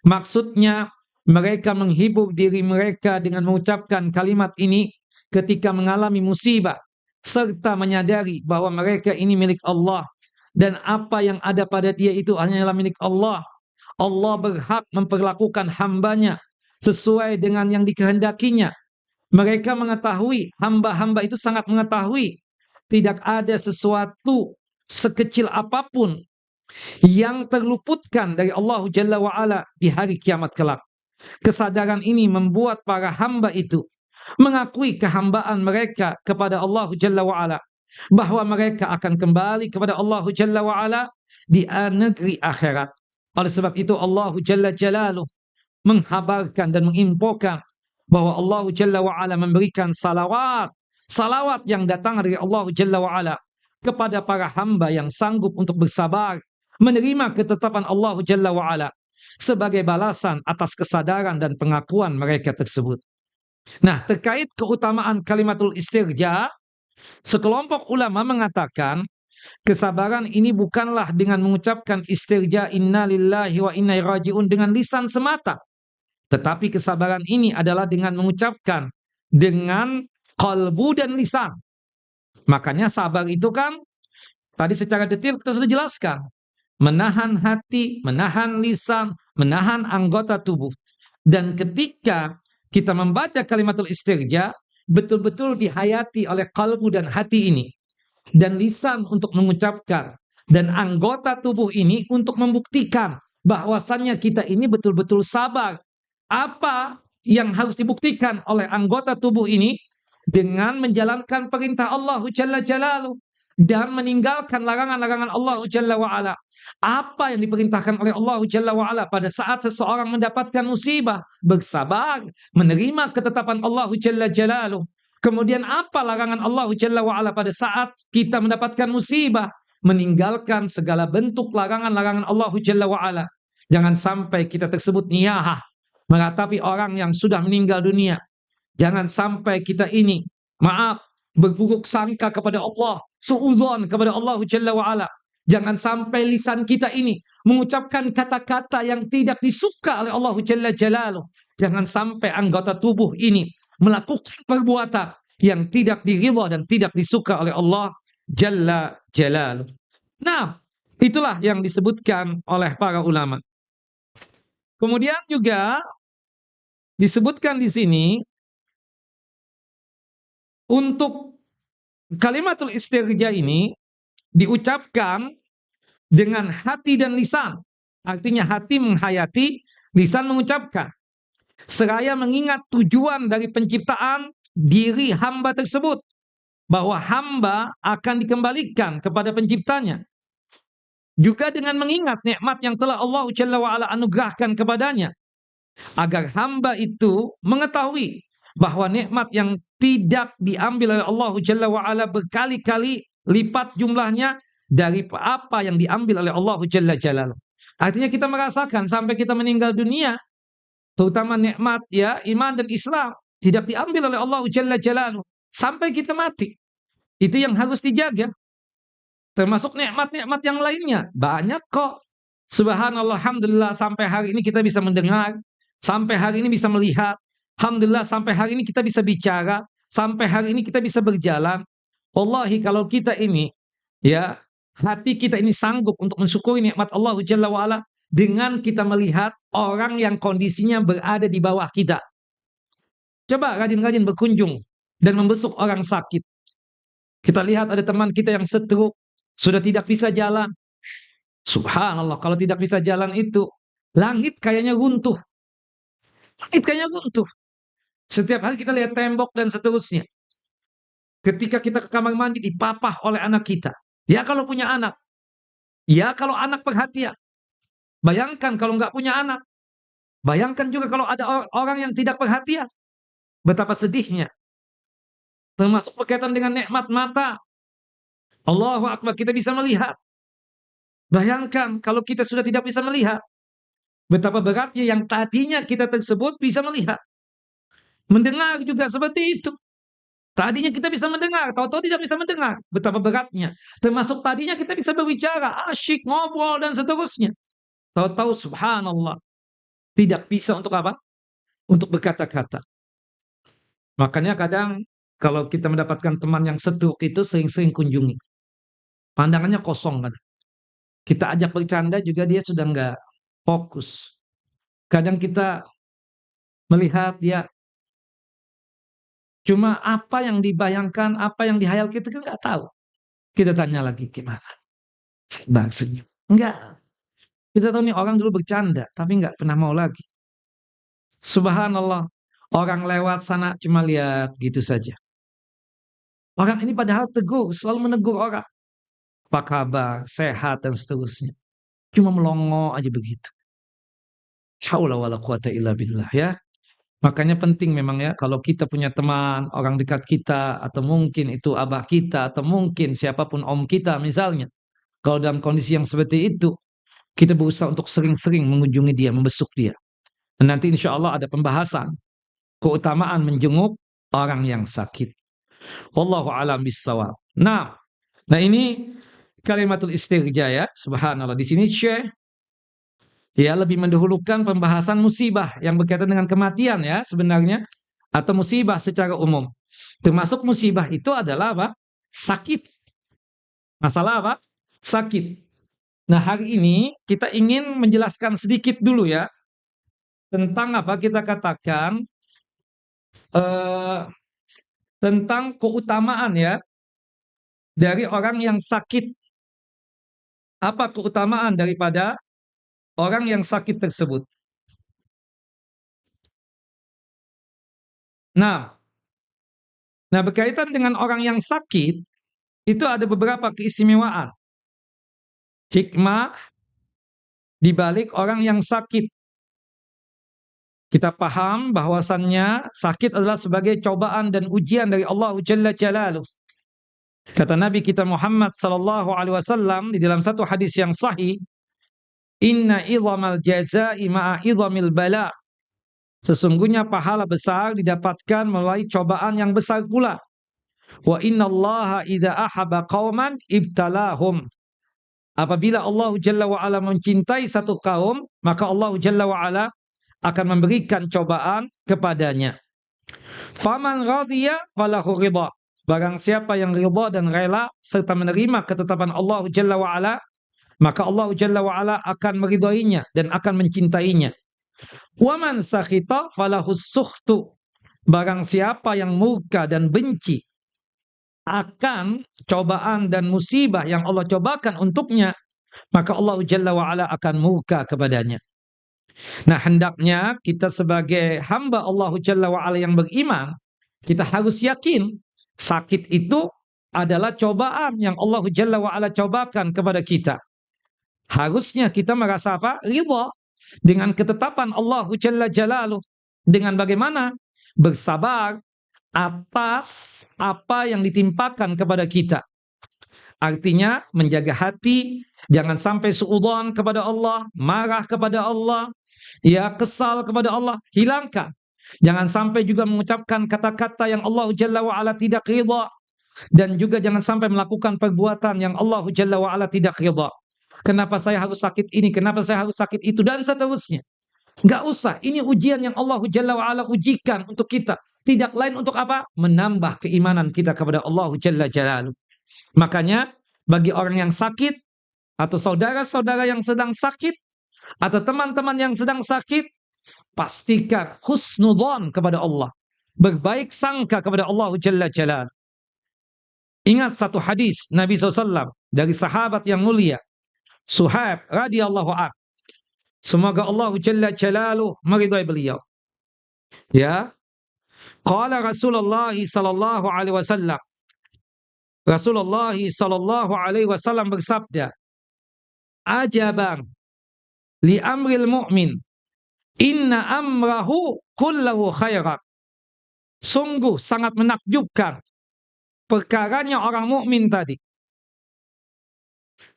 Maksudnya, mereka menghibur diri mereka dengan mengucapkan kalimat ini ketika mengalami musibah, serta menyadari bahwa mereka ini milik Allah, dan apa yang ada pada dia itu hanyalah milik Allah. Allah berhak memperlakukan hambanya sesuai dengan yang dikehendakinya. Mereka mengetahui, hamba-hamba itu sangat mengetahui, tidak ada sesuatu sekecil apapun yang terluputkan dari Allah Jalla wa'ala di hari kiamat kelak. Kesadaran ini membuat para hamba itu mengakui kehambaan mereka kepada Allah Jalla wa'ala, bahwa mereka akan kembali kepada Allah Jalla wa'ala di negeri akhirat. Oleh sebab itu Allah Jalla Jalaluhu menghabarkan dan menginfokan bahwa Allah Jalla wa'ala memberikan salawat yang datang dari Allah Jalla wa'ala kepada para hamba yang sanggup untuk bersabar menerima ketetapan Allah Jalla wa'ala sebagai balasan atas kesadaran dan pengakuan mereka tersebut. Nah, terkait keutamaan kalimatul istirja, sekelompok ulama mengatakan kesabaran ini bukanlah dengan mengucapkan istirja inna lillahi wa inna ilaihi raji'un dengan lisan semata, tetapi kesabaran ini adalah dengan mengucapkan dengan qalbu dan lisan. Makanya sabar itu kan tadi secara detail kita sudah jelaskan, menahan hati, menahan lisan, menahan anggota tubuh. Dan ketika kita membaca kalimatul istirja, betul-betul dihayati oleh kalbu dan hati ini, dan lisan untuk mengucapkan, dan anggota tubuh ini untuk membuktikan bahwasannya kita ini betul-betul sabar. Apa yang harus dibuktikan oleh anggota tubuh ini? Dengan menjalankan perintah Allah Jalla Jalaluh dan meninggalkan larangan-larangan Allah Jalla wa'ala. Apa yang diperintahkan oleh Allah Jalla wa'ala pada saat seseorang mendapatkan musibah? Bersabar, menerima ketetapan Allah Jalla Jalaluh. Kemudian apa larangan Allah Jalla wa'ala pada saat kita mendapatkan musibah? Meninggalkan segala bentuk larangan-larangan Allah Jalla wa'ala. Jangan sampai kita tersebut niyahah, meratapi orang yang sudah meninggal dunia. Jangan sampai kita ini, maaf, berburuk sangka kepada Allah, suudzon kepada Allah Jalla wa'ala. Jangan sampai lisan kita ini mengucapkan kata-kata yang tidak disuka oleh Allah Jalla Jalaluh. Jangan sampai anggota tubuh ini melakukan perbuatan yang tidak diridha dan tidak disuka oleh Allah Jalla Jalaluh. Nah, itulah yang disebutkan oleh para ulama. Kemudian juga disebutkan di sini untuk kalimatul istirja ini diucapkan dengan hati dan lisan. Artinya hati menghayati, lisan mengucapkan. Seraya mengingat tujuan dari penciptaan diri hamba tersebut, bahwa hamba akan dikembalikan kepada penciptanya. Juga dengan mengingat nikmat yang telah Allah Jalla wa'ala anugerahkan kepadanya, agar hamba itu mengetahui bahwa nikmat yang tidak diambil oleh Allah Jalla wa'ala berkali-kali lipat jumlahnya dari apa yang diambil oleh Allah Jalla Jalaluh. Artinya kita merasakan sampai kita meninggal dunia, terutama nikmat ya iman dan Islam tidak diambil oleh Allah Jalla Jalaluh sampai kita mati. Itu yang harus dijaga. Termasuk nikmat-nikmat yang lainnya banyak kok. Subhanallah, alhamdulillah sampai hari ini kita bisa mendengar, sampai hari ini bisa melihat. Alhamdulillah sampai hari ini kita bisa bicara, sampai hari ini kita bisa berjalan. Wallahi kalau kita ini ya, hati kita ini sanggup untuk mensyukuri nikmat Allah Jalla wa'ala dengan kita melihat orang yang kondisinya berada di bawah kita. Coba rajin-rajin berkunjung dan membesuk orang sakit. Kita lihat ada teman kita yang stroke, sudah tidak bisa jalan. Subhanallah, kalau tidak bisa jalan itu, langit kayaknya runtuh. Langit kayaknya runtuh. Setiap hari kita lihat tembok dan seterusnya. Ketika kita ke kamar mandi dipapah oleh anak kita. Ya kalau punya anak. Ya kalau anak perhatian. Bayangkan kalau nggak punya anak. Bayangkan juga kalau ada orang yang tidak perhatian. Betapa sedihnya. Termasuk berkaitan dengan nikmat mata. Allahu Akbar, kita bisa melihat. Bayangkan kalau kita sudah tidak bisa melihat. Betapa beratnya yang tadinya kita tersebut bisa melihat. Mendengar juga seperti itu. Tadinya kita bisa mendengar, tahu-tahu tidak bisa mendengar. Betapa beratnya. Termasuk tadinya kita bisa berbicara, asyik, ngobrol, dan seterusnya. Tahu-tahu subhanallah. Tidak bisa untuk apa? Untuk berkata-kata. Makanya kadang kalau kita mendapatkan teman yang stroke itu sering-sering kunjungi. Pandangannya kosong kan. Kita ajak bercanda juga dia sudah nggak fokus. Kadang kita melihat dia cuma apa yang dibayangkan, apa yang dihayal kita kan nggak tahu. Kita tanya lagi gimana? Saya senyum. Enggak. Kita tahu nih orang dulu bercanda, tapi nggak pernah mau lagi. Subhanallah. Orang lewat sana cuma lihat gitu saja. Orang ini padahal tegur, selalu menegur orang. Apa kabar, sehat, dan seterusnya. Cuma melongo aja begitu. Haula wala quwata illa billah ya. Makanya penting memang ya, kalau kita punya teman, orang dekat kita, atau mungkin itu abah kita, atau mungkin siapapun om kita misalnya. Kalau dalam kondisi yang seperti itu, kita berusaha untuk sering-sering mengunjungi dia, membesuk dia. Dan nanti insya Allah ada pembahasan keutamaan menjenguk orang yang sakit. Wallahu a'lam bissawab. Nah ini kalimatul istirja ya, subhanallah. Di sini Syekh ya lebih mendahulukan pembahasan musibah yang berkaitan dengan kematian ya sebenarnya, atau musibah secara umum. Termasuk musibah itu adalah apa? Sakit. Masalah apa? Sakit. Nah hari ini kita ingin menjelaskan sedikit dulu ya tentang apa kita katakan tentang keutamaan ya dari orang yang sakit. Apa keutamaan daripada orang yang sakit tersebut? Nah, berkaitan dengan orang yang sakit itu ada beberapa keistimewaan, hikmah di balik orang yang sakit. Kita paham bahwasannya sakit adalah sebagai cobaan dan ujian dari Allah Jalla Jalaluh. Kata Nabi kita Muhammad sallallahu alaihi wasallam di dalam satu hadis yang sahih, "Inna idhamal jazaa'i ma'a idhamil bala." Sesungguhnya pahala besar didapatkan melalui cobaan yang besar pula. Wa innallaha idza ahabba qauman ibtalahum. Apabila Allah Jalla wa ala mencintai satu kaum, maka Allah Jalla wa ala akan memberikan cobaan kepadanya. Faman radhiya falahu ridha. Barang siapa yang ridha dan rela serta menerima ketetapan Allah Jalla wa ala, maka Allah Jalla wa ala akan meridhoinya dan akan mencintainya. Waman sakhita falahu sukhtu. Barang siapa yang murka dan benci akan cobaan dan musibah yang Allah cobakan untuknya, maka Allah Jalla wa ala akan murka kepadanya. Nah, hendaknya kita sebagai hamba Allah Jalla wa ala yang beriman, kita harus yakin sakit itu adalah cobaan yang Allah Jalla wa ala cobakan kepada kita. Harusnya kita merasa apa? Ridha dengan ketetapan Allah Jalla Jalaluh. Dengan bagaimana? Bersabar atas apa yang ditimpakan kepada kita. Artinya menjaga hati, jangan sampai suudzon kepada Allah, marah kepada Allah, ya kesal kepada Allah, hilangkan. Jangan sampai juga mengucapkan kata-kata yang Allah Jalla wa ala tidak ridha, dan juga jangan sampai melakukan perbuatan yang Allah Jalla wa ala tidak ridha. Kenapa saya harus sakit ini? Kenapa saya harus sakit itu? Dan seterusnya. Enggak usah. Ini ujian yang Allah Jalla wa ala ujikan untuk kita. Tidak lain untuk apa? Menambah keimanan kita kepada Allah Jalla Jalaluh. Makanya bagi orang yang sakit atau saudara-saudara yang sedang sakit atau teman-teman yang sedang sakit, pastikan husnudzon kepada Allah. Berbaik sangka kepada Allah Jalla Jalaluh. Ingat satu hadis Nabi SAW dari sahabat yang mulia Suhaib radhiyallahu anhu. Semoga Allah Jalla Jalaluh meridai beliau. Ya. Qala Rasulullah sallallahu alaihi wasallam. Rasulullah sallallahu alaihi wasallam bersabda, "Ajaban li amril mu'min, inna amrahu kullahu khairan." Sungguh sangat menakjubkan perkaranya orang mukmin tadi.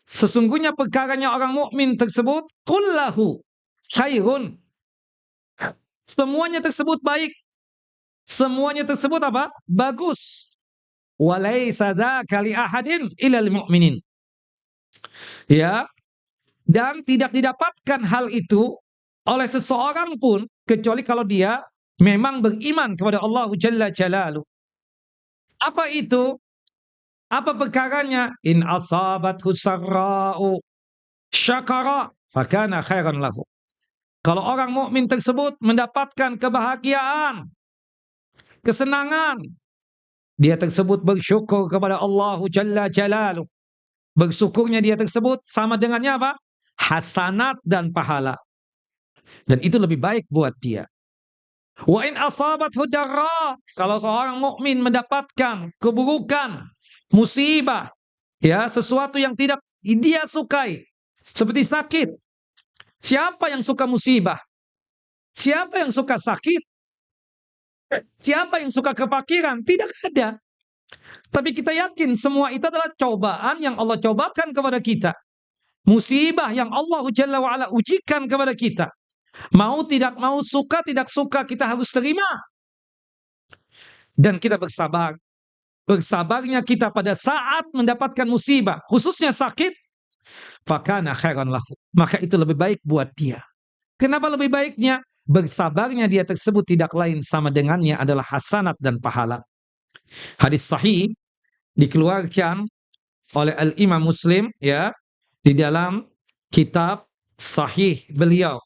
Sesungguhnya perkaranya orang mukmin tersebut kullahu khairun. Semuanya tersebut baik. Semuanya tersebut apa? Bagus. Walaisa dzaka li ahadin illal mu'minin. Ya. Dan tidak didapatkan hal itu oleh seseorang pun kecuali kalau dia memang beriman kepada Allah Jalla Jalaluh. Apa itu? Apa perkaranya? In asabathu sarra'u syakara fakana khairan lahu. Kalau orang mukmin tersebut mendapatkan kebahagiaan, kesenangan, dia tersebut bersyukur kepada Allah Jalla Jalaluh. Bersyukurnya dia tersebut sama dengannya apa? Hasanat dan pahala. Dan itu lebih baik buat dia. Wa in asabathu darra, kalau seorang mukmin mendapatkan keburukan, musibah, ya, sesuatu yang tidak dia sukai, seperti sakit. Siapa yang suka musibah? Siapa yang suka sakit? Siapa yang suka kefakiran? Tidak ada. Tapi kita yakin semua itu adalah cobaan yang Allah cobakan kepada kita. Musibah yang Allah Jalla wa'ala ujikan kepada kita. Mau tidak mau, suka tidak suka, kita harus terima. Dan kita bersabar. Bersabarnya kita pada saat mendapatkan musibah, khususnya sakit, fakana khairan lahu. Maka itu lebih baik buat dia. Kenapa lebih baiknya? Bersabarnya dia tersebut tidak lain sama dengannya adalah hasanat dan pahala. Hadis sahih dikeluarkan oleh Al-Imam Muslim, ya, di dalam kitab sahih beliau.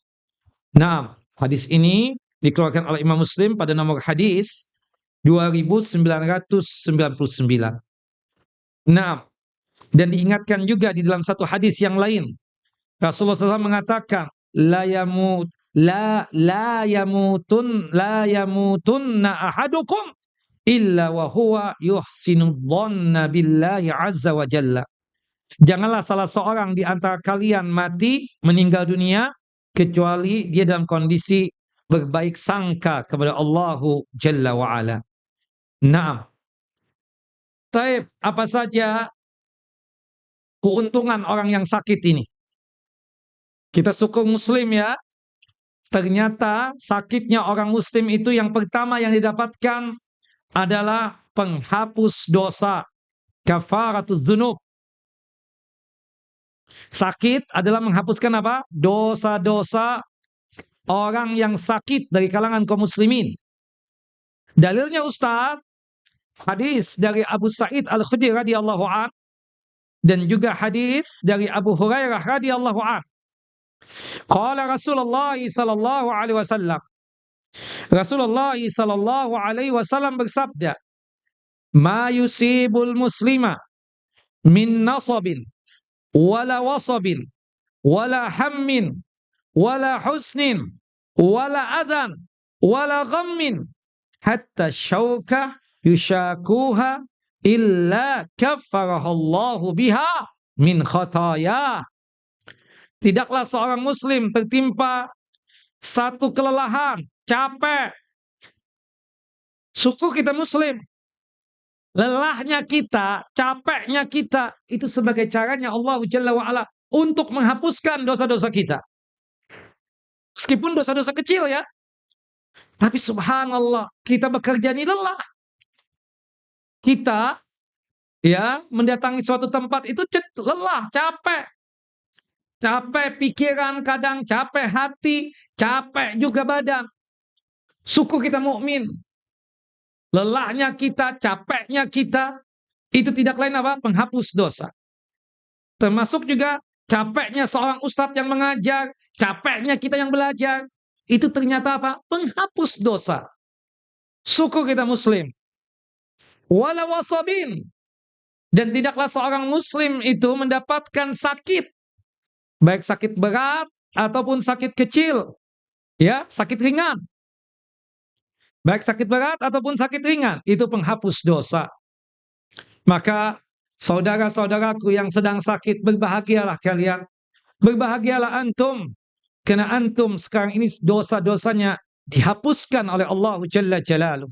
Nah, hadis ini dikeluarkan oleh Imam Muslim pada nomor hadis 2999. Nah, dan diingatkan juga di dalam satu hadis yang lain, Rasulullah SAW mengatakan, la yamutunna ahadukum illa wa huwa yuhsinu dhanna billahi azza wa jalla. Janganlah salah seorang di antara kalian mati, meninggal dunia, kecuali dia dalam kondisi berbaik sangka kepada Allahu Jalla wa'ala. Naam. Taib, apa saja keuntungan orang yang sakit ini? Kita syukur muslim ya. Ternyata sakitnya orang muslim itu yang pertama yang didapatkan adalah penghapus dosa, kafaratuz dzunub. Sakit adalah menghapuskan apa? Dosa-dosa orang yang sakit dari kalangan kaum muslimin. Dalilnya Ustaz, hadis dari Abu Sa'id Al-Khudri radhiyallahu an dan juga hadis dari Abu Hurairah radhiyallahu an. Qala Rasulullah sallallahu alaihi wasallam. Rasulullah sallallahu alaihi wasallam bersabda, "Ma yusibul muslima min nasabin wala wasabin wala hammin wala husnin wala adhan wala ghammin hatta syauka yushakuha illa kaffarahallahu biha min khataya." Tidaklah seorang muslim tertimpa satu kelelahan, capek. Suku kita muslim. Lelahnya kita, capeknya kita, itu sebagai caranya Allah Jalla wa'ala untuk menghapuskan dosa-dosa kita. Meskipun dosa-dosa kecil ya. Tapi subhanallah, kita bekerja ini lelah. Kita ya mendatangi suatu tempat itu lelah, capek. Capek pikiran kadang, capek hati, capek juga badan. Suku kita mukmin. Lelahnya kita, capeknya kita, itu tidak lain apa? Penghapus dosa. Termasuk juga capeknya seorang ustadz yang mengajar, capeknya kita yang belajar, itu ternyata apa? Penghapus dosa. Suku kita muslim. Wala wasabin. Dan tidaklah seorang muslim itu mendapatkan sakit. Baik sakit berat ataupun sakit kecil. Ya, sakit ringan. Baik sakit berat ataupun sakit ringan, itu penghapus dosa. Maka saudara-saudaraku yang sedang sakit, berbahagialah kalian. Berbahagialah antum. Karena antum sekarang ini dosa-dosanya dihapuskan oleh Allah Jalla Jalaluh.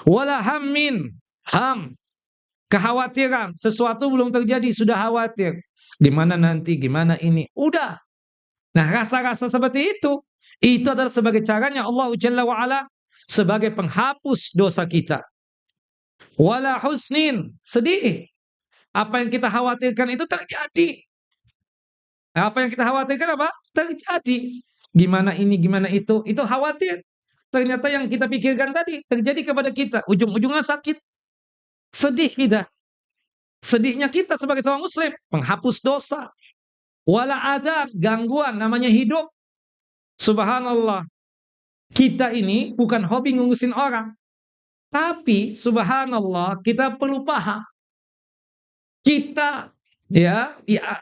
Wala hammin. Ham. Kekhawatiran. Sesuatu belum terjadi, sudah khawatir. Gimana nanti, gimana ini. Udah. Nah rasa-rasa seperti itu adalah sebagai caranya Allah Jalla wa'ala sebagai penghapus dosa kita. Wala husnin, sedih. Apa yang kita khawatirkan itu terjadi. Apa yang kita khawatirkan apa? Terjadi. Gimana ini, gimana itu khawatir. Ternyata yang kita pikirkan tadi terjadi kepada kita. Ujung-ujungnya sakit. Sedih kita. Sedihnya kita sebagai seorang muslim, penghapus dosa. Wala adab, gangguan, namanya hidup. Subhanallah. Kita ini bukan hobi ngurusin orang. Tapi subhanallah kita perlu paham. Kita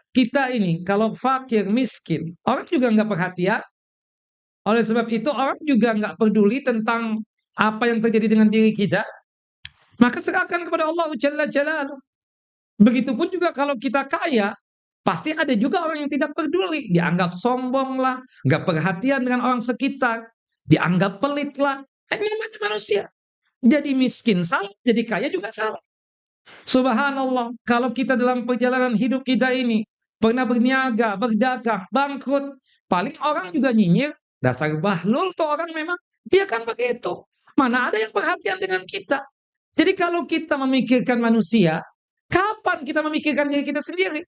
kita ini kalau fakir, miskin, orang juga nggak perhatian. Oleh sebab itu orang juga nggak peduli tentang apa yang terjadi dengan diri kita. Maka serahkan kepada Allah Jalla Jalaluh. Begitupun juga kalau kita kaya, pasti ada juga orang yang tidak peduli. Dianggap sombong lah, nggak perhatian dengan orang sekitar. Dianggap pelit lah. Ini manusia. Jadi miskin salah, jadi kaya juga salah. Subhanallah, kalau kita dalam perjalanan hidup kita ini pernah berniaga, berdagang, bangkrut, paling orang juga nyinyir, dasar bahlul tuh orang memang. Dia kan begitu. Mana ada yang perhatian dengan kita. Jadi kalau kita memikirkan manusia, kapan kita memikirkan diri kita sendiri?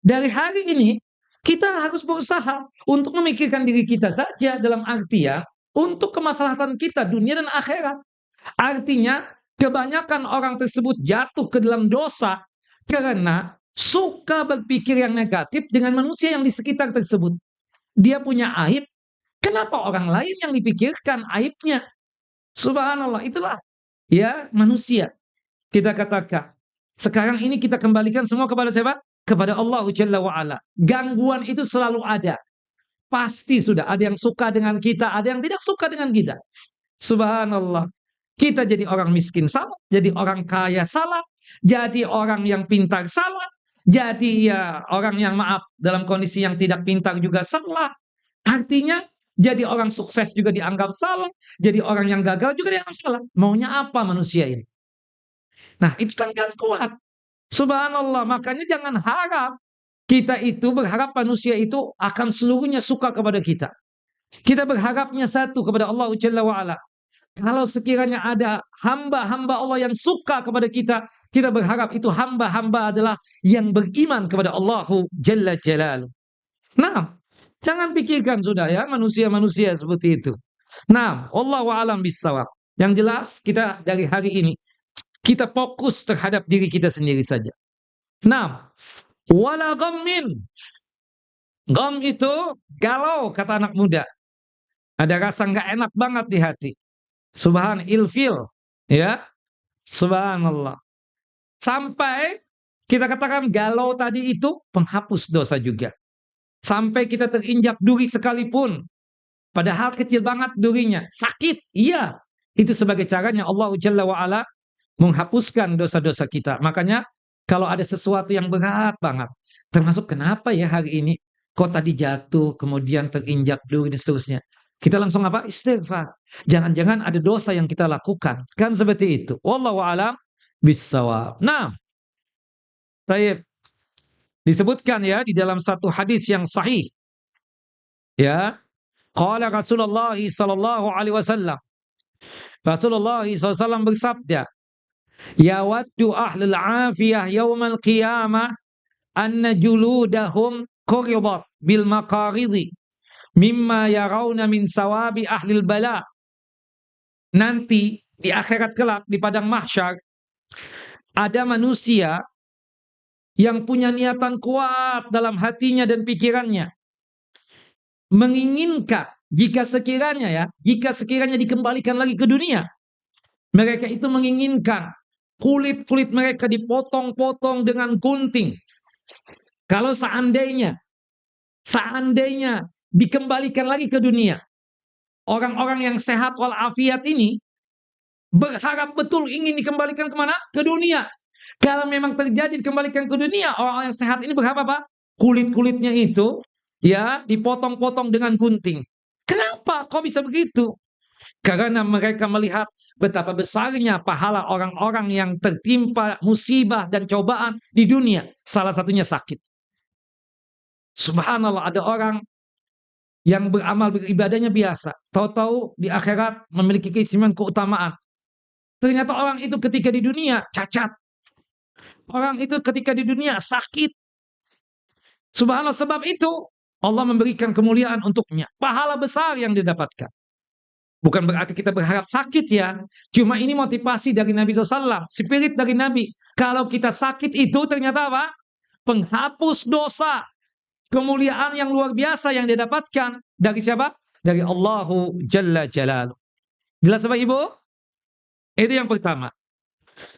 Dari hari ini, kita harus berusaha untuk memikirkan diri kita saja dalam artian untuk kemaslahatan kita dunia dan akhirat. Artinya kebanyakan orang tersebut jatuh ke dalam dosa karena suka berpikir yang negatif dengan manusia yang di sekitar tersebut. Dia punya aib, kenapa orang lain yang dipikirkan aibnya? Subhanallah, itulah ya manusia. Kita katakan, sekarang ini kita kembalikan semua kepada siapa? Kepada Allah Jalla wa'ala. Gangguan itu selalu ada. Pasti sudah ada yang suka dengan kita, ada yang tidak suka dengan kita. Subhanallah. Kita jadi orang miskin salah, jadi orang kaya salah, jadi orang yang pintar salah, jadi ya orang yang maaf dalam kondisi yang tidak pintar juga salah. Artinya jadi orang sukses juga dianggap salah, jadi orang yang gagal juga dianggap salah. Maunya apa manusia ini? Nah, itu kan gak kuat. Subhanallah, makanya jangan harap kita itu berharap manusia itu akan seluruhnya suka kepada kita. Kita berharapnya satu kepada Allah Jalla wa'ala. Kalau sekiranya ada hamba-hamba Allah yang suka kepada kita, kita berharap itu hamba-hamba adalah yang beriman kepada Allah Jalla Jalaluh. Nah, jangan pikirkan sudah ya manusia-manusia seperti itu. Nah, Allahu a'lam bissawab. Yang jelas kita dari hari ini kita fokus terhadap diri kita sendiri saja. Nah, wala ghammin. Gham itu galau kata anak muda. Ada rasa nggak enak banget di hati. Ilfil, ya, subhanallah. Sampai kita katakan galau tadi itu penghapus dosa juga. Sampai kita terinjak duri sekalipun, padahal kecil banget durinya, sakit, iya. Itu sebagai caranya Allah Jalla wa'ala menghapuskan dosa-dosa kita. Makanya kalau ada sesuatu yang berat banget, termasuk kenapa ya hari ini kok tadi jatuh, kemudian terinjak duri dan seterusnya. Kita langsung apa? Istighfar. Jangan-jangan ada dosa yang kita lakukan. Kan seperti itu. Wallahu a'lam bissawab. Nah, taib. Disebutkan ya di dalam satu hadis yang sahih. Ya. Qala Rasulullah sallallahu alaihi wasallam. Rasulullah SAW bersabda, "Yawaddu ahlul afiyah yaumal qiyamah anna juludahum quridat bil maqaridi mimma yarawna min sawabi ahlil bala." Nanti di akhirat kelak di padang mahsyar ada manusia yang punya niatan kuat dalam hatinya dan pikirannya, menginginkan jika sekiranya dikembalikan lagi ke dunia, mereka itu menginginkan kulit-kulit mereka dipotong-potong dengan gunting. Kalau seandainya dikembalikan lagi ke dunia, orang-orang yang sehat walafiat ini berharap betul ingin dikembalikan kemana? Ke dunia. Kalau memang terjadi dikembalikan ke dunia, orang-orang yang sehat ini berharap apa? Kulit-kulitnya itu ya dipotong-potong dengan gunting. Kenapa? Kok bisa begitu? Karena mereka melihat betapa besarnya pahala orang-orang yang tertimpa musibah dan cobaan di dunia. Salah satunya sakit. Subhanallah, ada orang yang beramal beribadahnya biasa, tahu-tahu di akhirat memiliki keistimewaan keutamaan. Ternyata orang itu ketika di dunia cacat. Orang itu ketika di dunia sakit. Subhanallah, sebab itu Allah memberikan kemuliaan untuknya. Pahala besar yang didapatkan. Bukan berarti kita berharap sakit ya. Cuma ini motivasi dari Nabi SAW. Spirit dari Nabi. Kalau kita sakit itu ternyata apa? Penghapus dosa. Kemuliaan yang luar biasa yang didapatkan. Dari siapa? Dari Allahu Jalla Jalaluh. Jelas Bapak Ibu? Itu yang pertama.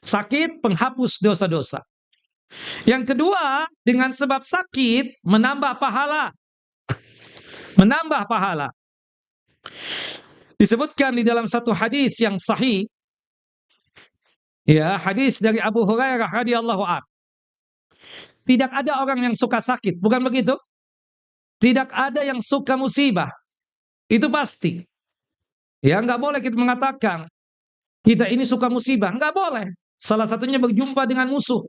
Sakit penghapus dosa-dosa. Yang kedua, dengan sebab sakit menambah pahala. Menambah pahala. Disebutkan di dalam satu hadis yang sahih, ya, hadis dari Abu Hurairah radhiyallahu anhu. Tidak ada orang yang suka sakit, bukan begitu? Tidak ada yang suka musibah. Itu pasti. Ya, nggak boleh kita mengatakan kita ini suka musibah, nggak boleh. Salah satunya berjumpa dengan musuh.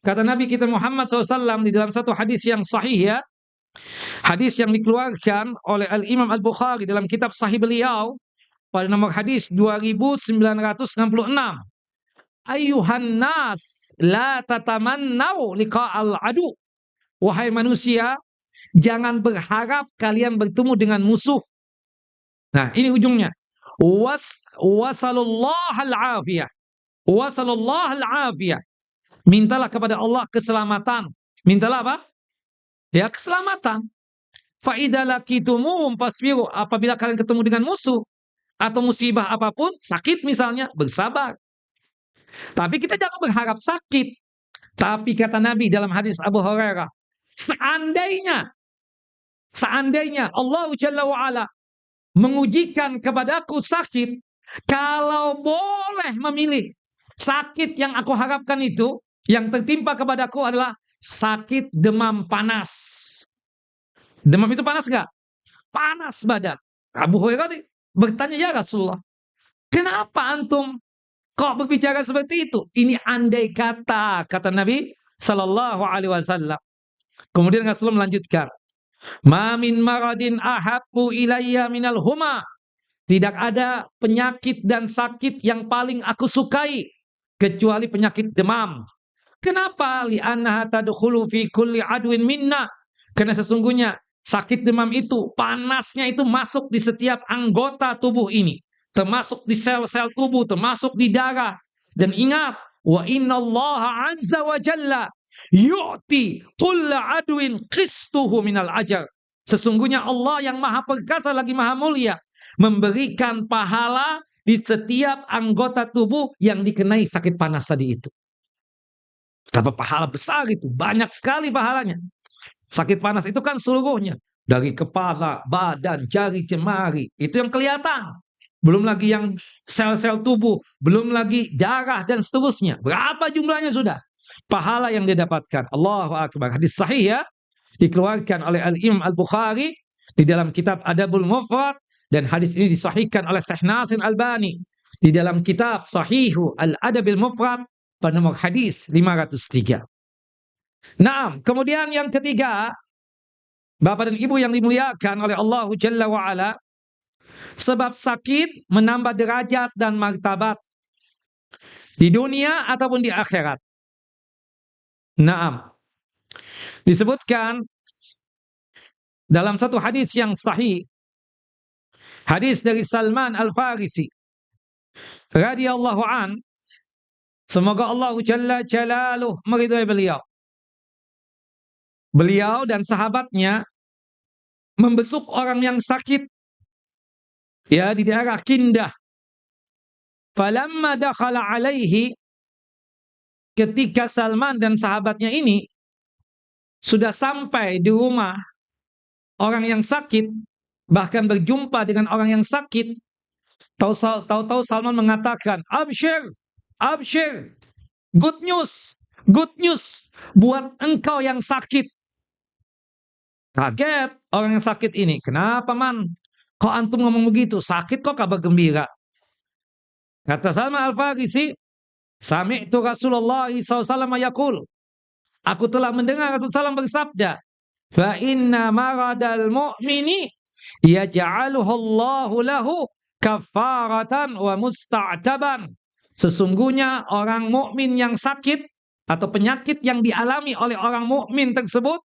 Kata Nabi kita Muhammad SAW di dalam satu hadis yang sahih ya, hadis yang dikeluarkan oleh Al-Imam Al-Bukhari dalam kitab sahih beliau pada nomor hadis 2966. Ayyuhan nas la tatamannau liqa'al adu. Wahai manusia, jangan berharap kalian bertemu dengan musuh. Nah, ini ujungnya. Wasallallahu al-afiyah. Wasallallahu al-afiyah. Mintalah kepada Allah keselamatan. Mintalah apa? Ya, keselamatan. Fa idza laqitumuhum fasbiru. Apabila kalian ketemu dengan musuh, atau musibah apapun, sakit misalnya, bersabar. Tapi kita jangan berharap sakit. Tapi kata Nabi dalam hadis Abu Hurairah, seandainya Allah Jalla wa'ala mengujikan kepadaku sakit, kalau boleh memilih sakit yang aku harapkan itu, yang tertimpa kepadaku adalah sakit demam panas. Demam itu panas nggak? Panas badan. Abu Hurairah bertanya, ya Rasulullah, kenapa antum kok berbicara seperti itu? Ini andai kata Nabi Sallallahu Alaihi Wasallam. Kemudian Rasulullah melanjutkan, ma min maradin ahabbu ilayya minal huma. Tidak ada penyakit dan sakit yang paling aku sukai kecuali penyakit demam. Kenapa? Li'annaha tadkhulu fi kulli adwin minna. Karena sesungguhnya sakit demam itu, panasnya itu masuk di setiap anggota tubuh ini, termasuk di sel-sel tubuh, termasuk di darah. Dan ingat, wa innallaha azza wa jalla yu'ti kulla adwin qistuhu minal ajar. Sesungguhnya Allah yang maha perkasa lagi maha mulia memberikan pahala di setiap anggota tubuh yang dikenai sakit panas tadi itu. Apa pahala besar itu, banyak sekali pahalanya. Sakit panas itu kan seluruhnya, dari kepala, badan, jari, jemari, itu yang kelihatan. Belum lagi yang sel-sel tubuh, belum lagi darah dan seterusnya. Berapa jumlahnya sudah? Pahala yang dia dapatkan. Allahu Akbar. Hadis sahih ya, dikeluarkan oleh Al-Imam Al-Bukhari di dalam kitab Adabul Mufrad, dan hadis ini disahihkan oleh Syekh Nasir Albani di dalam kitab Sahihu Al-Adabil Mufrad pada nomor hadis 503. Nah, kemudian yang ketiga, Bapak dan Ibu yang dimuliakan oleh Allah Jalla wa'ala, sebab sakit menambah derajat dan martabat di dunia ataupun di akhirat. Naam. Disebutkan dalam satu hadis yang sahih, hadis dari Salman Al-Farisi radhiyallahu an, semoga Allah Jalla Jalaluh meridhai beliau. Beliau dan sahabatnya membesuk orang yang sakit ya di daerah Kindah. Falamma dakhala alaihi, ketika Salman dan sahabatnya ini sudah sampai di rumah orang yang sakit, bahkan berjumpa dengan orang yang sakit, tahu-tahu Salman mengatakan, abshir, abshir, good news buat engkau yang sakit. Kaget orang yang sakit ini. Kenapa man? Kok antum ngomong begitu? Sakit kok kabar gembira? Kata Salman Al-Farisi, sami'tu Rasulullah SAW yaqul, aku telah mendengar Rasulullah SAW bersabda, fa inna maradal mu'mini yaj'aluhu Allahu lahu kafaratan wa musta'taban. Sesungguhnya orang mukmin yang sakit atau penyakit yang dialami oleh orang mukmin tersebut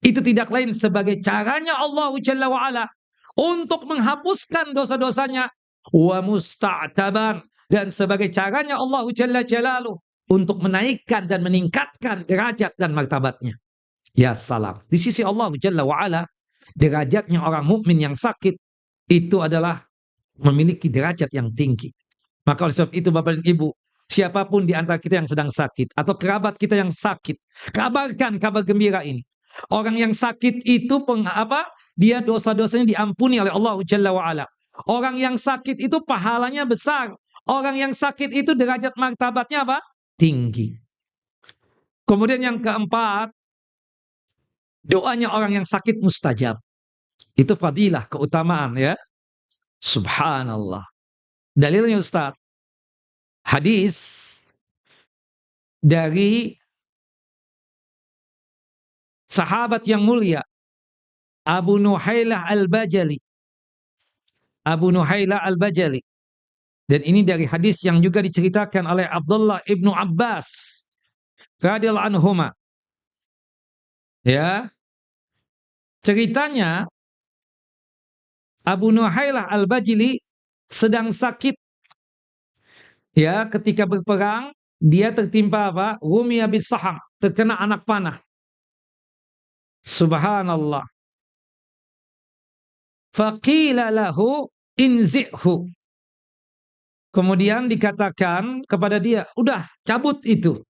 itu tidak lain sebagai caranya Allah Jalla wa'ala untuk menghapuskan dosa-dosanya, wa musta'taban, dan sebagai caranya Allah Jalla Jalaluh untuk menaikkan dan meningkatkan derajat dan martabatnya. Ya salam. Di sisi Allah Jalla wa'ala, derajatnya orang mukmin yang sakit itu adalah memiliki derajat yang tinggi. Maka oleh sebab itu Bapak dan Ibu, siapapun di antara kita yang sedang sakit atau kerabat kita yang sakit, kabarkan kabar gembira ini. Orang yang sakit itu dia dosa-dosanya diampuni oleh Allah Jalla wa'ala. Orang yang sakit itu pahalanya besar. Orang yang sakit itu derajat martabatnya apa? Tinggi. Kemudian yang keempat, doanya orang yang sakit mustajab. Itu fadilah, keutamaan ya. Subhanallah. Dalilnya Ustaz, hadis dari sahabat yang mulia Abu Nuhailah Al-Bajali. Abu Nuhailah Al-Bajali. Dan ini dari hadis yang juga diceritakan oleh Abdullah ibnu Abbas radhiyallahu anhuma. Ya. Ceritanya Abu Nuhailah Al-Bajali sedang sakit. Ya, ketika berperang dia tertimpa apa? Rumiya bis-saham, terkena anak panah. Subhanallah. Faqila lahu inzi'hu. Kemudian dikatakan kepada dia, udah cabut itu.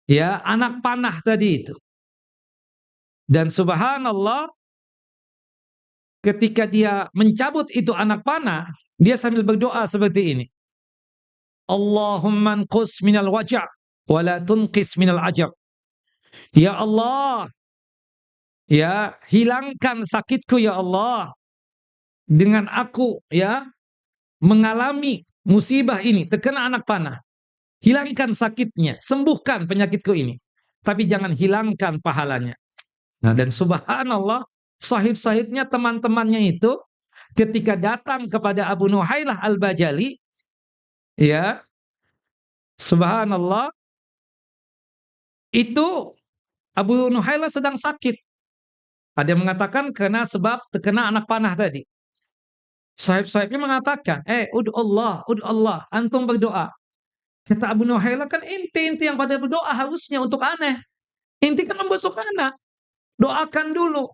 Ya, anak panah tadi itu. Dan subhanallah, ketika dia mencabut itu anak panah, dia sambil berdoa seperti ini. Allahumma anqus minal waja' wa la tunqis minal ajab. Ya Allah, ya hilangkan sakitku ya Allah dengan aku ya mengalami musibah ini, terkena anak panah. Hilangkan sakitnya, sembuhkan penyakitku ini. Tapi jangan hilangkan pahalanya. Nah, dan subhanallah, sahib-sahibnya, teman-temannya itu ketika datang kepada Abu Nuhailah Al-Bajali, ya, subhanallah, itu Abu Nuhailah sedang sakit. Ada yang mengatakan karena sebab terkena anak panah tadi. Sahib-sahibnya mengatakan, udu Allah, antum berdoa. Kata Abu Nuhailah, kan inti yang pada berdoa harusnya untuk aneh. Inti kan membesuk anak. Doakan dulu.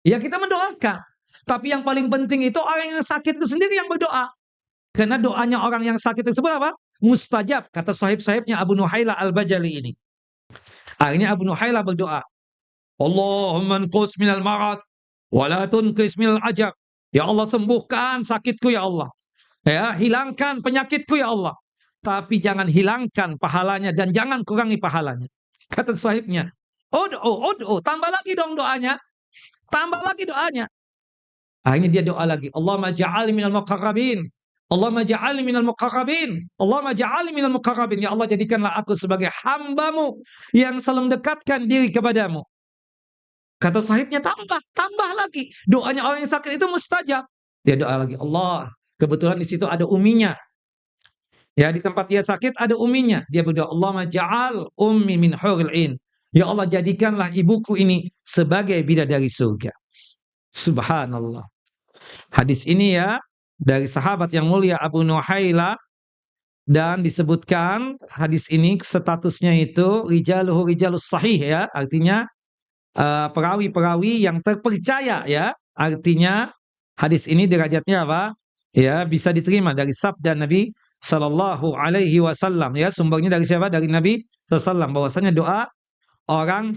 Ya kita mendoakan. Tapi yang paling penting itu orang yang sakit itu sendiri yang berdoa. Karena doanya orang yang sakit tersebut apa? Mustajab, kata sahib-sahibnya Abu Nuhailah Al-Bajali ini. Akhirnya Abu Nuhailah berdoa. Allahumma anqus minal marad wa la tunqis minal ajab. Ya Allah, sembuhkan sakitku ya Allah. Ya, hilangkan penyakitku ya Allah. Tapi jangan hilangkan pahalanya dan jangan kurangi pahalanya. Kata sahibnya, tambah lagi dong doanya. Tambah lagi doanya. Akhirnya dia doa lagi. Allahumma ja'alni minal muqarrabin. Allahumma ja'alni minal muqarrabin. Allahumma ja'alni minal muqarrabin. Ya Allah, jadikanlah aku sebagai hambamu yang selalu mendekatkan diri kepadamu. Kata sahibnya, tambah lagi. Doanya orang yang sakit itu mustajab. Dia doa lagi. Allah, kebetulan di situ ada uminya. Ya, di tempat dia sakit ada uminya. Dia berdoa, Allahumma ja'al ummi min huril in. Ya Allah, jadikanlah ibuku ini sebagai bidadari surga. Subhanallah. Hadis ini ya dari sahabat yang mulia Abu Nuhailah, dan disebutkan hadis ini statusnya itu rijaluhu rijalus sahih ya, artinya perawi-perawi yang terpercaya ya. Artinya hadis ini derajatnya apa? Ya, bisa diterima dari sabda Nabi sallallahu alaihi wasallam ya. Sumbernya dari siapa? Dari Nabi sallallahu alaihi wasallam, bahwasanya doa orang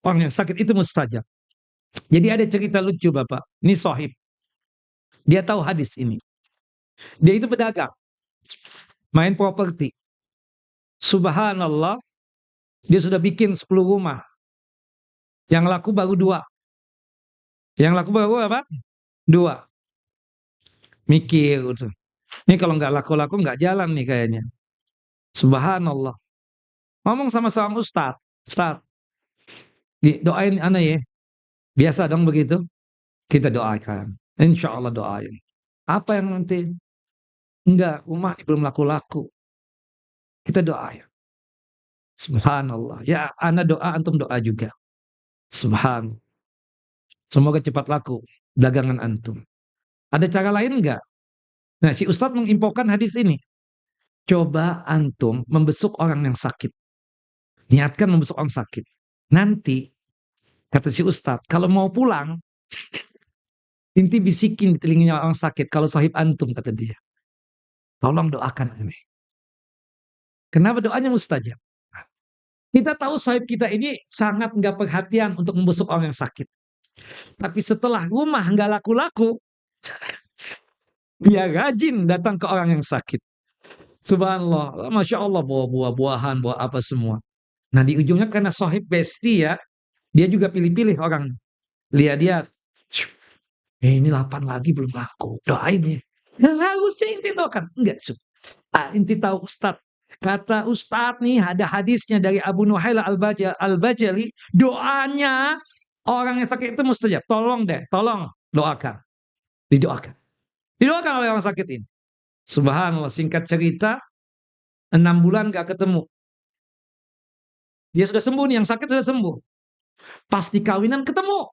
orang yang sakit itu mustajab. Jadi ada cerita lucu Bapak. Ini sahib. Dia tahu hadis ini. Dia itu pedagang, main properti. Subhanallah, dia sudah bikin 10 rumah. Yang laku baru 2. Yang laku baru apa? 2. Mikir gitu. Ini kalau nggak laku-laku nggak jalan nih kayaknya. Subhanallah. Ngomong sama seorang ustaz, Ustaz, doain ana ya. Biasa dong begitu. Kita doakan. Insya Allah doain. Apa yang nanti? Enggak, rumah ini belum laku-laku. Kita doain. Subhanallah. Ya, ana doa, antum doa juga. Subhan. Semoga cepat laku dagangan antum. Ada cara lain enggak? Nah, si Ustadz menginfokan hadis ini. Coba antum membesuk orang yang sakit. Niatkan membesuk orang sakit. Nanti, kata si Ustadz, kalau mau pulang, inti bisikin di telinganya orang sakit. Kalau sahib antum, kata dia. Tolong doakan ini. Kenapa doanya mustajab? Kita tahu sahib kita ini sangat nggak perhatian untuk membesuk orang yang sakit. Tapi setelah rumah nggak laku-laku, dia rajin datang ke orang yang sakit. Subhanallah, Masya Allah, bawa buah-buahan, bawa apa semua. Nah di ujungnya karena sahib besti ya, dia juga pilih-pilih orang. Lihat, ini 8 lagi belum laku, doain ya. Harusnya inti doakan. Enggak, inti tahu Ustadz. Kata Ustadz nih, ada hadisnya dari Abu Nuhailah Al-Bajali, doanya orang yang sakit itu mustajab. Tolong doakan. Didoakan. Didoakan oleh orang sakit ini. Subhanallah, singkat cerita, 6 bulan gak ketemu. Dia sudah sembuh nih, yang sakit sudah sembuh. Pas di kawinan ketemu.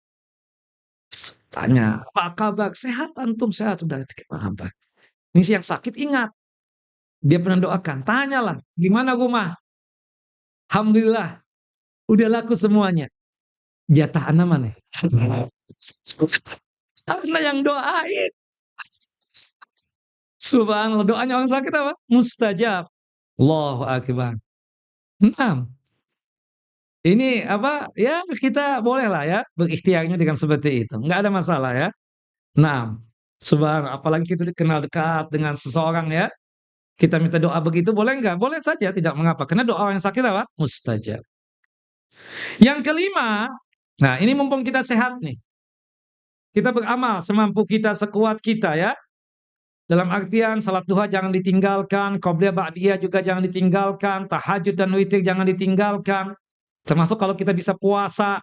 Tanya, apa kabar? Sehat antum? Sehat. Sudah kabar. Ini si yang sakit ingat. Dia pernah doakan. Tanyalah, gimana rumah? Alhamdulillah. Udah laku semuanya. Jatah anak mana? Anak yang doain. Subhanallah, doanya orang sakit apa? Mustajab. Allahu akbar. Nah, ini apa? Ya kita bolehlah ya berikhtiarnya dengan seperti itu. Nggak ada masalah ya. Nah, subhanallah, apalagi kita kenal dekat dengan seseorang ya. Kita minta doa begitu boleh nggak? Boleh saja, tidak mengapa. Karena doa orang yang sakit apa? Mustajab. Yang kelima, nah ini mumpung kita sehat nih. Kita beramal semampu kita, sekuat kita ya. Dalam artian salat duha jangan ditinggalkan, qobliyah ba'diyah juga jangan ditinggalkan, tahajud dan witir jangan ditinggalkan. Termasuk kalau kita bisa puasa,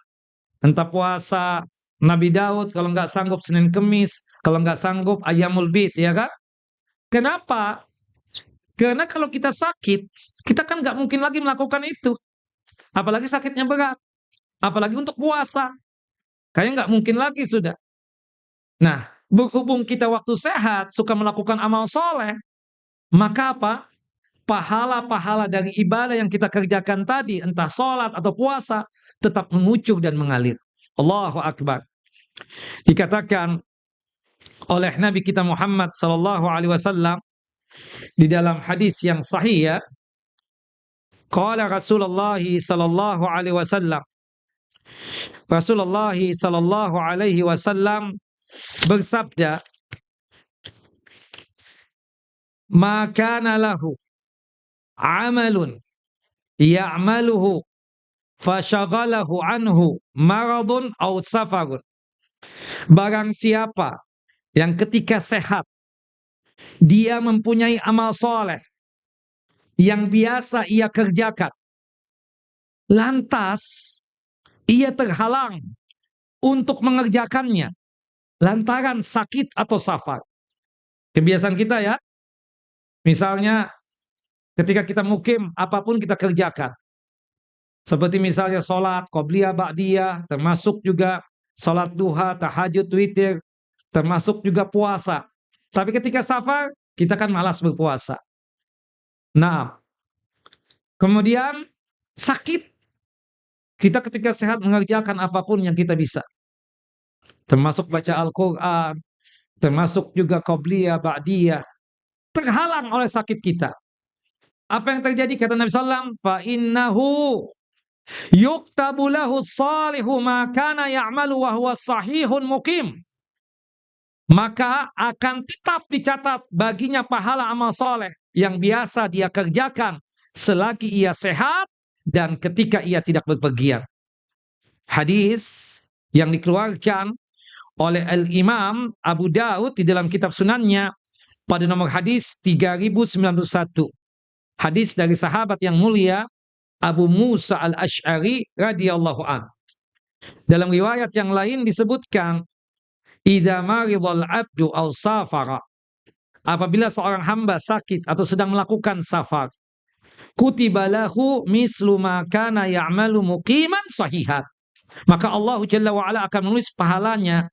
entah puasa Nabi Daud, kalau nggak sanggup Senin Kemis, kalau nggak sanggup Ayyamul Bid, ya kan? Kenapa? Karena kalau kita sakit, kita kan nggak mungkin lagi melakukan itu. Apalagi sakitnya berat. Apalagi untuk puasa. Kayaknya nggak mungkin lagi sudah. Nah, berhubung kita waktu sehat, suka melakukan amal soleh, maka apa? Pahala-pahala dari ibadah yang kita kerjakan tadi, entah sholat atau puasa, tetap mengucur dan mengalir. Allahu Akbar. Dikatakan oleh Nabi kita Muhammad sallallahu alaihi wasallam di dalam hadis yang sahih ya, qala Rasulullah sallallahu alaihi wasallam, Rasulullah sallallahu alaihi wasallam bersabda, "Ma kana lahu amalun ya'maluhu fashaghalahu anhu maradun aw safarun." Barang siapa yang ketika sehat dia mempunyai amal soleh yang biasa ia kerjakan, lantas ia terhalang untuk mengerjakannya lantaran sakit atau safar. Kebiasaan kita ya, misalnya ketika kita mukim, apapun kita kerjakan. Seperti misalnya sholat, qobliyah, ba'diyah, termasuk juga sholat duha, tahajud, witir, termasuk juga puasa. Tapi ketika safar, kita kan malas berpuasa. Nah, kemudian sakit. Kita ketika sehat mengerjakan apapun yang kita bisa. Termasuk baca Al-Quran, termasuk juga qobliyah, ba'diyah. Terhalang oleh sakit kita. Apa yang terjadi? Kata Nabi SAW, فَإِنَّهُ يُكْتَبُ لَهُ الصَّالِحُ مَا كَانَ يَعْمَلُ وَهُوَ صَحِيحٌ مُقِيمٌ. Maka akan tetap dicatat baginya pahala amal soleh yang biasa dia kerjakan selagi ia sehat dan ketika ia tidak berpergian. Hadis yang dikeluarkan oleh Al-Imam Abu Daud di dalam kitab sunannya pada nomor hadis 3091. Hadis dari sahabat yang mulia Abu Musa al-Ash'ari radhiyallahu an. Dalam riwayat yang lain disebutkan, idza maridhal abdu aw safara, apabila seorang hamba sakit atau sedang melakukan safar, kutiba lahu mislu ma kana ya'malu muqiman sahihan, maka Allah Jalla wa ala akan menulis pahalanya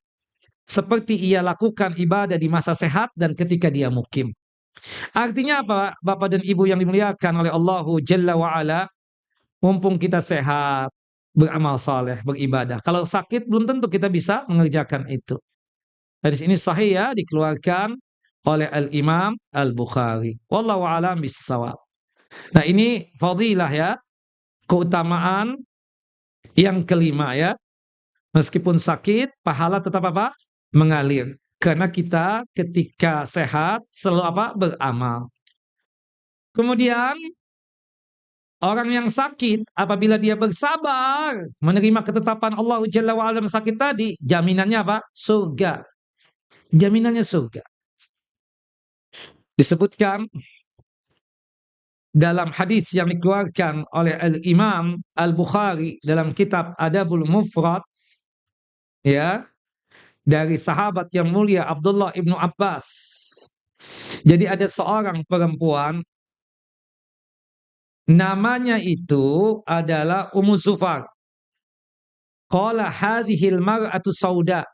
seperti ia lakukan ibadah di masa sehat dan ketika dia mukim. Artinya apa, Bapak dan Ibu yang dimuliakan oleh Allah Jalla wa ala? Mumpung kita sehat, beramal saleh, beribadah. Kalau sakit belum tentu kita bisa mengerjakan itu. Hadis ini sahih ya, dikeluarkan oleh Al-Imam Al-Bukhari. Wallahu a'lam bissawab. Nah, ini fadilah ya, keutamaan yang kelima ya. Meskipun sakit, pahala tetap apa? Mengalir. Karena kita ketika sehat selalu apa? Beramal. Kemudian orang yang sakit apabila dia bersabar menerima ketetapan Allah Jalla wa ala sakit tadi, jaminannya apa? Surga. Jaminannya surga. Disebutkan dalam hadis yang dikeluarkan oleh Al-Imam Al-Bukhari dalam kitab Adabul Mufrad ya, dari sahabat yang mulia Abdullah ibnu Abbas. Jadi ada seorang perempuan namanya itu adalah Ummu Zufar. Qala hadhil mar'atu sauda.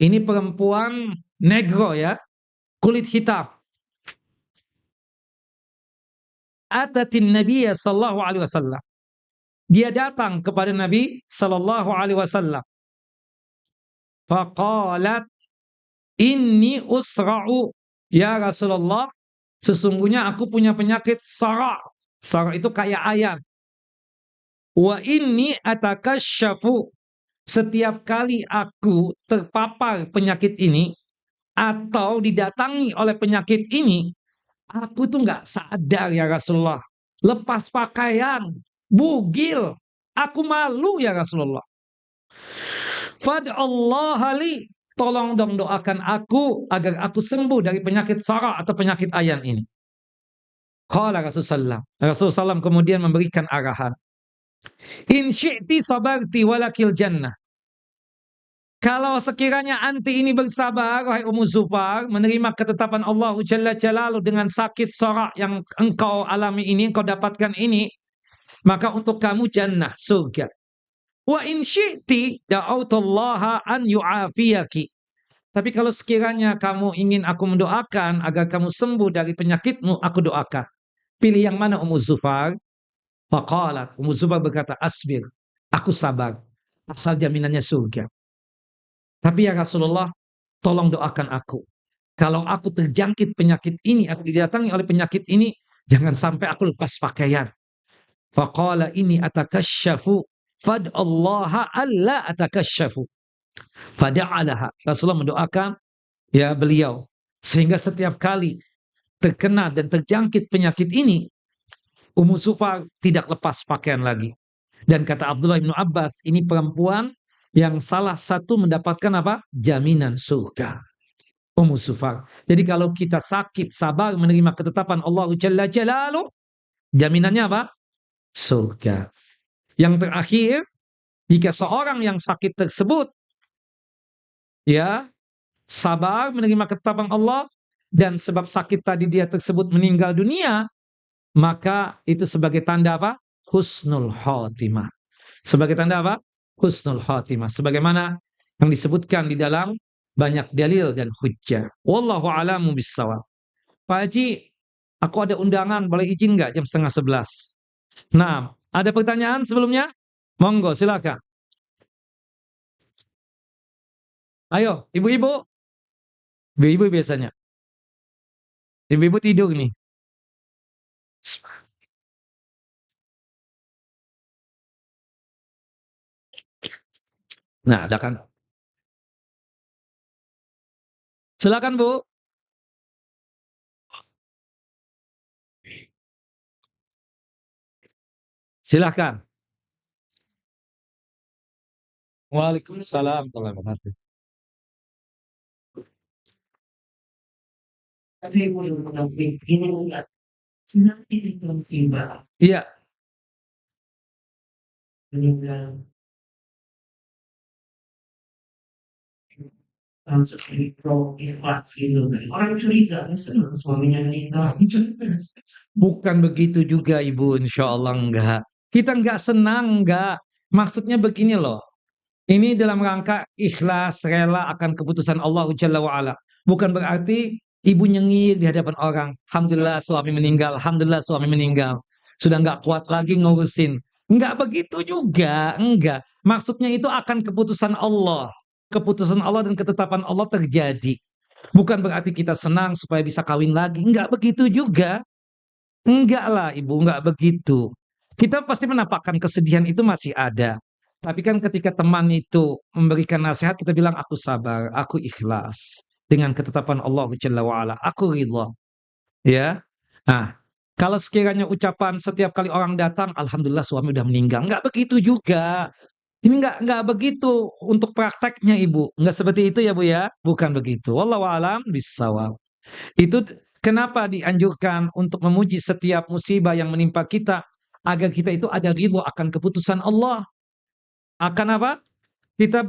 Ini perempuan negro ya, kulit hitam. Atatin Nabiya sallallahu alaihi wasallam. Dia datang kepada Nabi sallallahu alaihi wasallam. Faqalat inni usra'u Ya Rasulullah, sesungguhnya aku punya penyakit sara. Sara itu kayak ayam. Wa inni atakasyafu. Setiap kali aku terpapar penyakit ini atau didatangi oleh penyakit ini, aku tuh nggak sadar ya Rasulullah. Lepas pakaian, bugil. Aku malu ya Rasulullah. Fad'allah li. Tolong dong doakan aku agar aku sembuh dari penyakit sara atau penyakit ayan ini. Qala Rasulullah. Rasulullah kemudian memberikan arahan. In syi'ti sabarti walakil jannah. Kalau sekiranya anti ini bersabar, wahai Ummu Zufar, menerima ketetapan Allah Jalla Jalaluhu dengan sakit sorak yang engkau alami ini, engkau dapatkan ini, maka untuk kamu jannah, surga. Wa in syi'ti da'autullaha an yu'afiyaki. Tapi kalau sekiranya kamu ingin aku mendoakan agar kamu sembuh dari penyakitmu, aku doakan. Pilih yang mana Ummu Zufar? Faqalat, Ummu Zufar berkata, asbir, aku sabar, asal jaminannya surga. Tapi ya Rasulullah, tolong doakan aku. Kalau aku terjangkit penyakit ini, aku didatangi oleh penyakit ini, jangan sampai aku lepas pakaian. Faqala ini atakasyafu, fad'allaha alla atakasyafu. Fada'alaha. Rasulullah mendoakan ya beliau. Sehingga setiap kali terkena dan terjangkit penyakit ini, Ummu Zufar tidak lepas pakaian lagi. Dan kata Abdullah bin Abbas, ini perempuan yang salah satu mendapatkan apa? Jaminan surga. Ummu Zufar. Jadi kalau kita sakit, sabar menerima ketetapan Allah Jalla Jalaluhu, jaminannya apa? Surga. Yang terakhir, jika seorang yang sakit tersebut ya sabar menerima ketetapan Allah dan sebab sakit tadi dia tersebut meninggal dunia, maka itu sebagai tanda apa? Husnul khotimah. Sebagai tanda apa? Husnul khotimah. Sebagaimana yang disebutkan di dalam banyak dalil dan hujjah. Wallahu a'lamu bissawab. Pak Haji, aku ada undangan, boleh izin nggak jam 10:30? Nah, ada pertanyaan sebelumnya? Monggo, silakan. Ayo, ibu-ibu. Ibu-ibu biasanya. Ibu-ibu tidur nih. Nah, ada kan? Silakan, Bu. Silakan. Waalaikumsalam warahmatullahi wabarakatuh. Iya, langsung ikhlas gitu kan. Orang curiga, senang suaminya meninggal. bukan begitu juga, Ibu. Insya Allah enggak. Kita enggak senang, enggak. Maksudnya begini loh. Ini dalam rangka ikhlas, rela akan keputusan Allah Jalla wa'ala. Bukan berarti ibu nyengir di hadapan orang. Alhamdulillah suami meninggal, Alhamdulillah suami meninggal. Sudah nggak kuat lagi ngurusin. Nggak begitu juga, enggak. Maksudnya itu akan keputusan Allah. Keputusan Allah dan ketetapan Allah terjadi. Bukan berarti kita senang supaya bisa kawin lagi. Enggak begitu juga. Enggak lah ibu, enggak begitu. Kita pasti menampakkan kesedihan itu masih ada. Tapi kan ketika teman itu memberikan nasihat, kita bilang aku sabar, aku ikhlas. Dengan ketetapan Allah Jalla wa'ala, aku ridha. Ya. Nah, kalau sekiranya ucapan setiap kali orang datang, Alhamdulillah suami udah meninggal. Enggak begitu juga. Ini enggak begitu untuk prakteknya ibu. Enggak seperti itu ya bu ya. Bukan begitu. Wallahu a'lam bishawab. Itu kenapa dianjurkan untuk memuji setiap musibah yang menimpa kita agar kita itu ada ridho akan keputusan Allah. Akan apa? Kita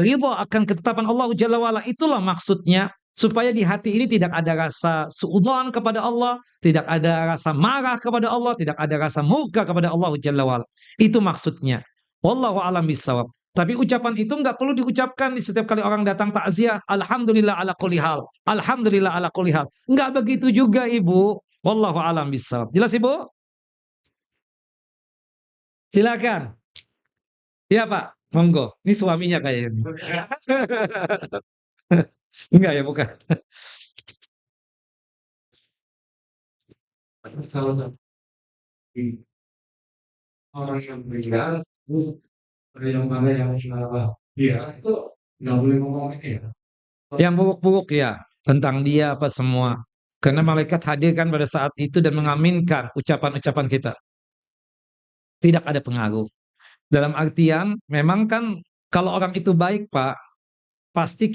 ridho akan ketetapan Allah Jalla wa'ala. Itulah maksudnya supaya di hati ini tidak ada rasa suudzon kepada Allah, tidak ada rasa marah kepada Allah, tidak ada rasa murka kepada Allah Jalla wa'ala. Itu maksudnya. Wallahu a'lam bishawab. Tapi ucapan itu nggak perlu diucapkan di setiap kali orang datang takziah. Alhamdulillah ala kulli hal. Alhamdulillah ala kulli hal. Nggak begitu juga Ibu. Wallahu a'lam bishawab. Jelas Ibu? Silakan. Iya Pak. Monggo. Ini suaminya kayaknya. Enggak ya, bukan. Kalau dari orang yang meninggal, terus ada yang iya itu nggak boleh ngomong ini ya. Yang buruk-buruk ya, tentang dia apa semua. Karena malaikat hadir kan pada saat itu dan mengaminkan ucapan-ucapan kita. Tidak ada pengaruh. Dalam artian, memang kan kalau orang itu baik, Pak, pasti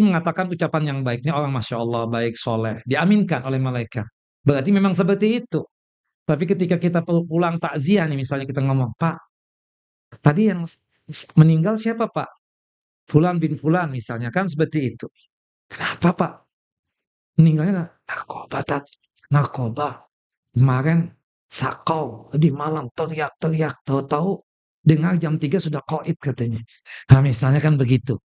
mengatakan ucapan yang baik. Ini orang Masya Allah, baik, soleh. Diaminkan oleh malaikat. Berarti memang seperti itu. Tapi ketika kita pulang takziah nih, misalnya kita ngomong, Pak, tadi yang meninggal siapa, Pak? Fulan bin Fulan misalnya, kan seperti itu. Kenapa, Pak? Meninggalnya narkoba, narkoba. Kemarin sakau di malam teriak-teriak, tahu-tahu dengar jam 3 sudah koid katanya. Nah, misalnya kan begitu.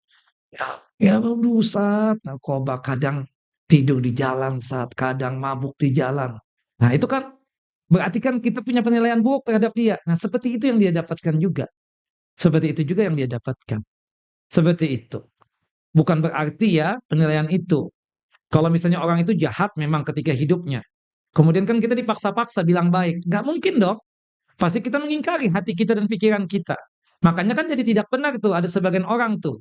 Ya, ya Ustaz, narkoba kadang tidur di jalan saat kadang mabuk di jalan. Nah, itu kan berarti kan kita punya penilaian buruk terhadap dia. Nah, seperti itu yang dia dapatkan juga. Seperti itu juga yang dia dapatkan. Seperti itu. Bukan berarti ya penilaian itu. Kalau misalnya orang itu jahat memang ketika hidupnya. Kemudian kan kita dipaksa-paksa bilang baik. Nggak mungkin dong. Pasti kita mengingkari hati kita dan pikiran kita. Makanya kan jadi tidak benar tuh. Ada sebagian orang tuh.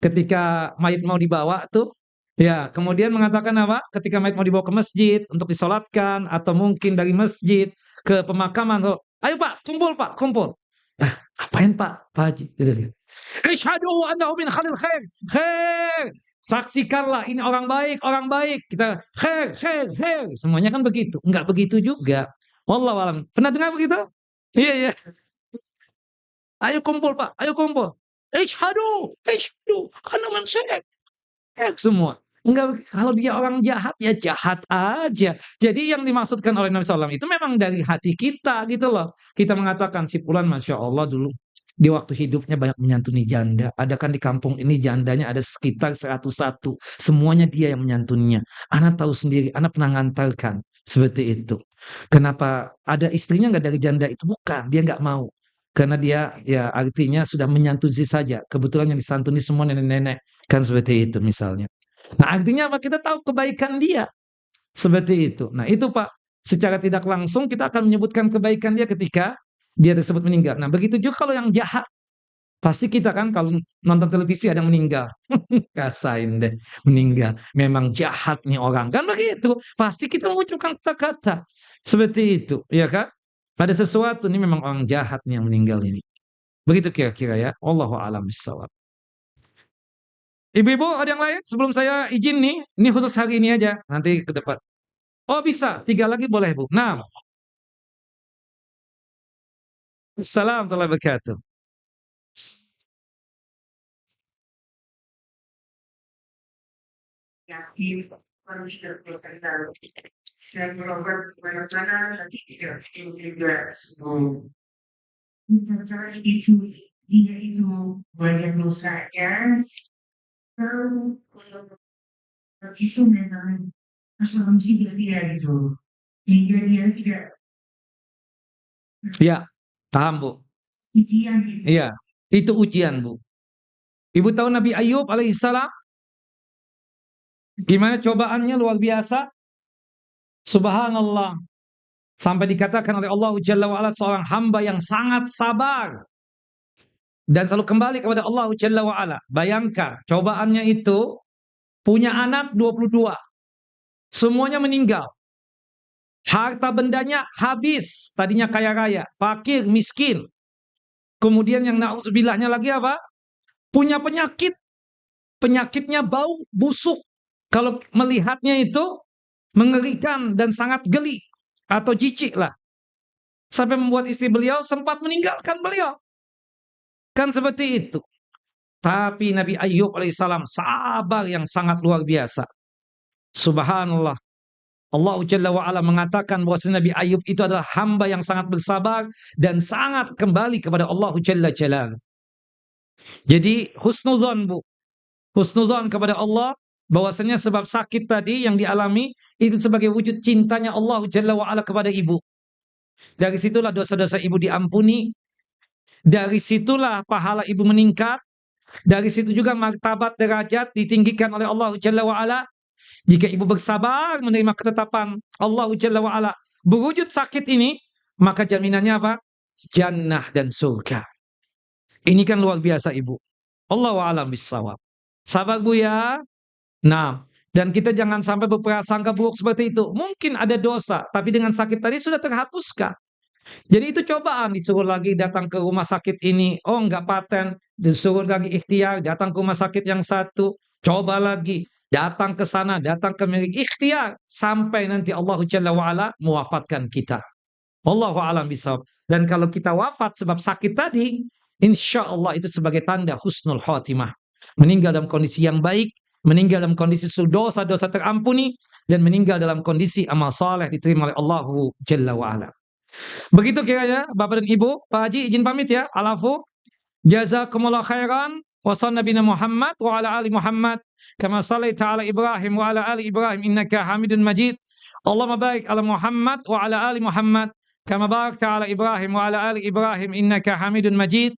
Ketika mayat mau dibawa tuh. Ya, kemudian mengatakan apa? Ketika mayat mau dibawa ke masjid untuk disolatkan. Atau mungkin dari masjid ke pemakaman. Oh, ayo Pak, kumpul Pak, kumpul. Nah, apain Pak? Pak Haji. Gitu. Isyhadu annahu min khalil khair. Khair. Saksikanlah ini orang baik, orang baik. Kita khair, khair, khair. Semuanya kan begitu. Enggak begitu juga. Wallahu alam. Pernah dengar begitu? Iya, iya. Ayo kumpul, Pak. Ayo kumpul. Isyhadu, isyhadu anna man syarek. Semua. Enggak, kalau dia orang jahat ya jahat aja. Jadi yang dimaksudkan oleh Nabi SAW itu memang dari hati kita gitu loh. Kita mengatakan si fulan Masya Allah dulu di waktu hidupnya banyak menyantuni janda. Ada kan di kampung ini jandanya ada sekitar 101. Semuanya dia yang menyantuninya. Anak tahu sendiri, anak pernah ngantarkan. Seperti itu. Kenapa ada istrinya nggak dari janda itu? Bukan, dia nggak mau. Karena dia ya artinya sudah menyantuni saja. Kebetulan yang disantuni semua nenek-nenek. Kan seperti itu misalnya. Nah artinya apa? Kita tahu kebaikan dia. Seperti itu. Nah itu Pak. Secara tidak langsung kita akan menyebutkan kebaikan dia ketika dia tersebut meninggal. Nah begitu juga kalau yang jahat. Pasti kita kan kalau nonton televisi ada yang meninggal. Rasain deh meninggal. Memang jahat nih orang. Kan begitu. Pasti kita mengucapkan kata-kata. Seperti itu. Ya kan? Ada sesuatu nih memang orang jahat nih yang meninggal ini. Begitu kira-kira ya. Wallahu a'lam bishawab. Ibu-ibu ada yang lain sebelum saya izin nih. Ini khusus hari ini aja. Nanti ke depan. Oh bisa. 3 lagi boleh Bu. Nah. Assalamualaikum warahmatullahi wabarakatuh. Yakin manusia berkendara dan berobat kemana-mana dan tidak juga semua. Sementara itu dia itu banyak dosanya. Kalau itu memang asumsi dia itu sehingga dia tidak Ya, paham Bu. ujian itu. Iya, itu ujian Bu. Ibu tahu Nabi Ayub alaihissalam gimana cobaannya luar biasa? Subhanallah. Sampai dikatakan oleh Allah Jalla wa'ala seorang hamba yang sangat sabar. Dan selalu kembali kepada Allah Jalla wa'ala. Bayangkan, cobaannya itu punya anak 22. Semuanya meninggal. Harta bendanya habis. Tadinya kaya raya. Fakir, miskin. Kemudian yang na'udzubillahnya lagi apa? Punya penyakit. Penyakitnya bau busuk. Kalau melihatnya itu mengerikan dan sangat geli. Atau jijik lah. Sampai membuat istri beliau sempat meninggalkan beliau. Kan seperti itu. Tapi Nabi Ayub alaihissalam sabar yang sangat luar biasa. Subhanallah. Allah Jalla wa'ala mengatakan bahwa Nabi Ayub itu adalah hamba yang sangat bersabar dan sangat kembali kepada Allah Jalla Jalal. Jadi husnuzon Bu. Husnuzon kepada Allah bahwasanya sebab sakit tadi yang dialami itu sebagai wujud cintanya Allah Jalla wa'ala kepada ibu. Dari situlah dosa-dosa ibu diampuni. Dari situlah pahala ibu meningkat. Dari situ juga martabat derajat ditinggikan oleh Allah Jalla wa'ala. Jika ibu bersabar menerima ketetapan Allah Jalla wa'ala berwujud sakit ini, maka jaminannya apa? Jannah dan surga. Ini kan luar biasa, Ibu. Allahu a'lam bishawab. Sabar Bu ya. Nah, dan kita jangan sampai berprasangka buruk seperti itu. Mungkin ada dosa, tapi dengan sakit tadi sudah terhapuskan. Jadi itu cobaan, disuruh lagi datang ke rumah sakit ini, oh enggak paten, disuruh lagi ikhtiar, datang ke rumah sakit yang satu, coba lagi, datang ke sana, datang ke milik ikhtiar, sampai nanti Allah Jalla wa'ala mewafatkan kita. Wallahu a'lam bishawab. Dan kalau kita wafat sebab sakit tadi, insya Allah itu sebagai tanda husnul khotimah. Meninggal dalam kondisi yang baik, meninggal dalam kondisi dosa-dosa terampuni, dan meninggal dalam kondisi amal saleh diterima oleh Allah Jalla wa'ala. Begitu kiranya Bapak dan Ibu. Pak Haji izin pamit ya. Alafu. Jazakumullah khairan. Wa sallallahu Muhammad wa ala ali Muhammad. Kama sallaita ala Ibrahim wa ala ali Ibrahim innaka Hamidun Majid. Allahumma barik ala Muhammad wa ala ali Muhammad. Kama barakta ala Ibrahim wa ala ali Ibrahim innaka Hamidun Majid.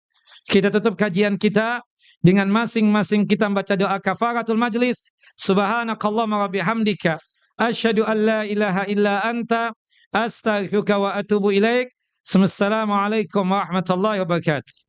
Kita tutup kajian kita dengan masing-masing kita membaca doa kafaratul majlis. Subhanakallahumma wa bihamdika asyhadu an la ilaha illa anta astaghfiruka wa atubu ilaik. Assalamualaikum warahmatullahi wabarakatuh.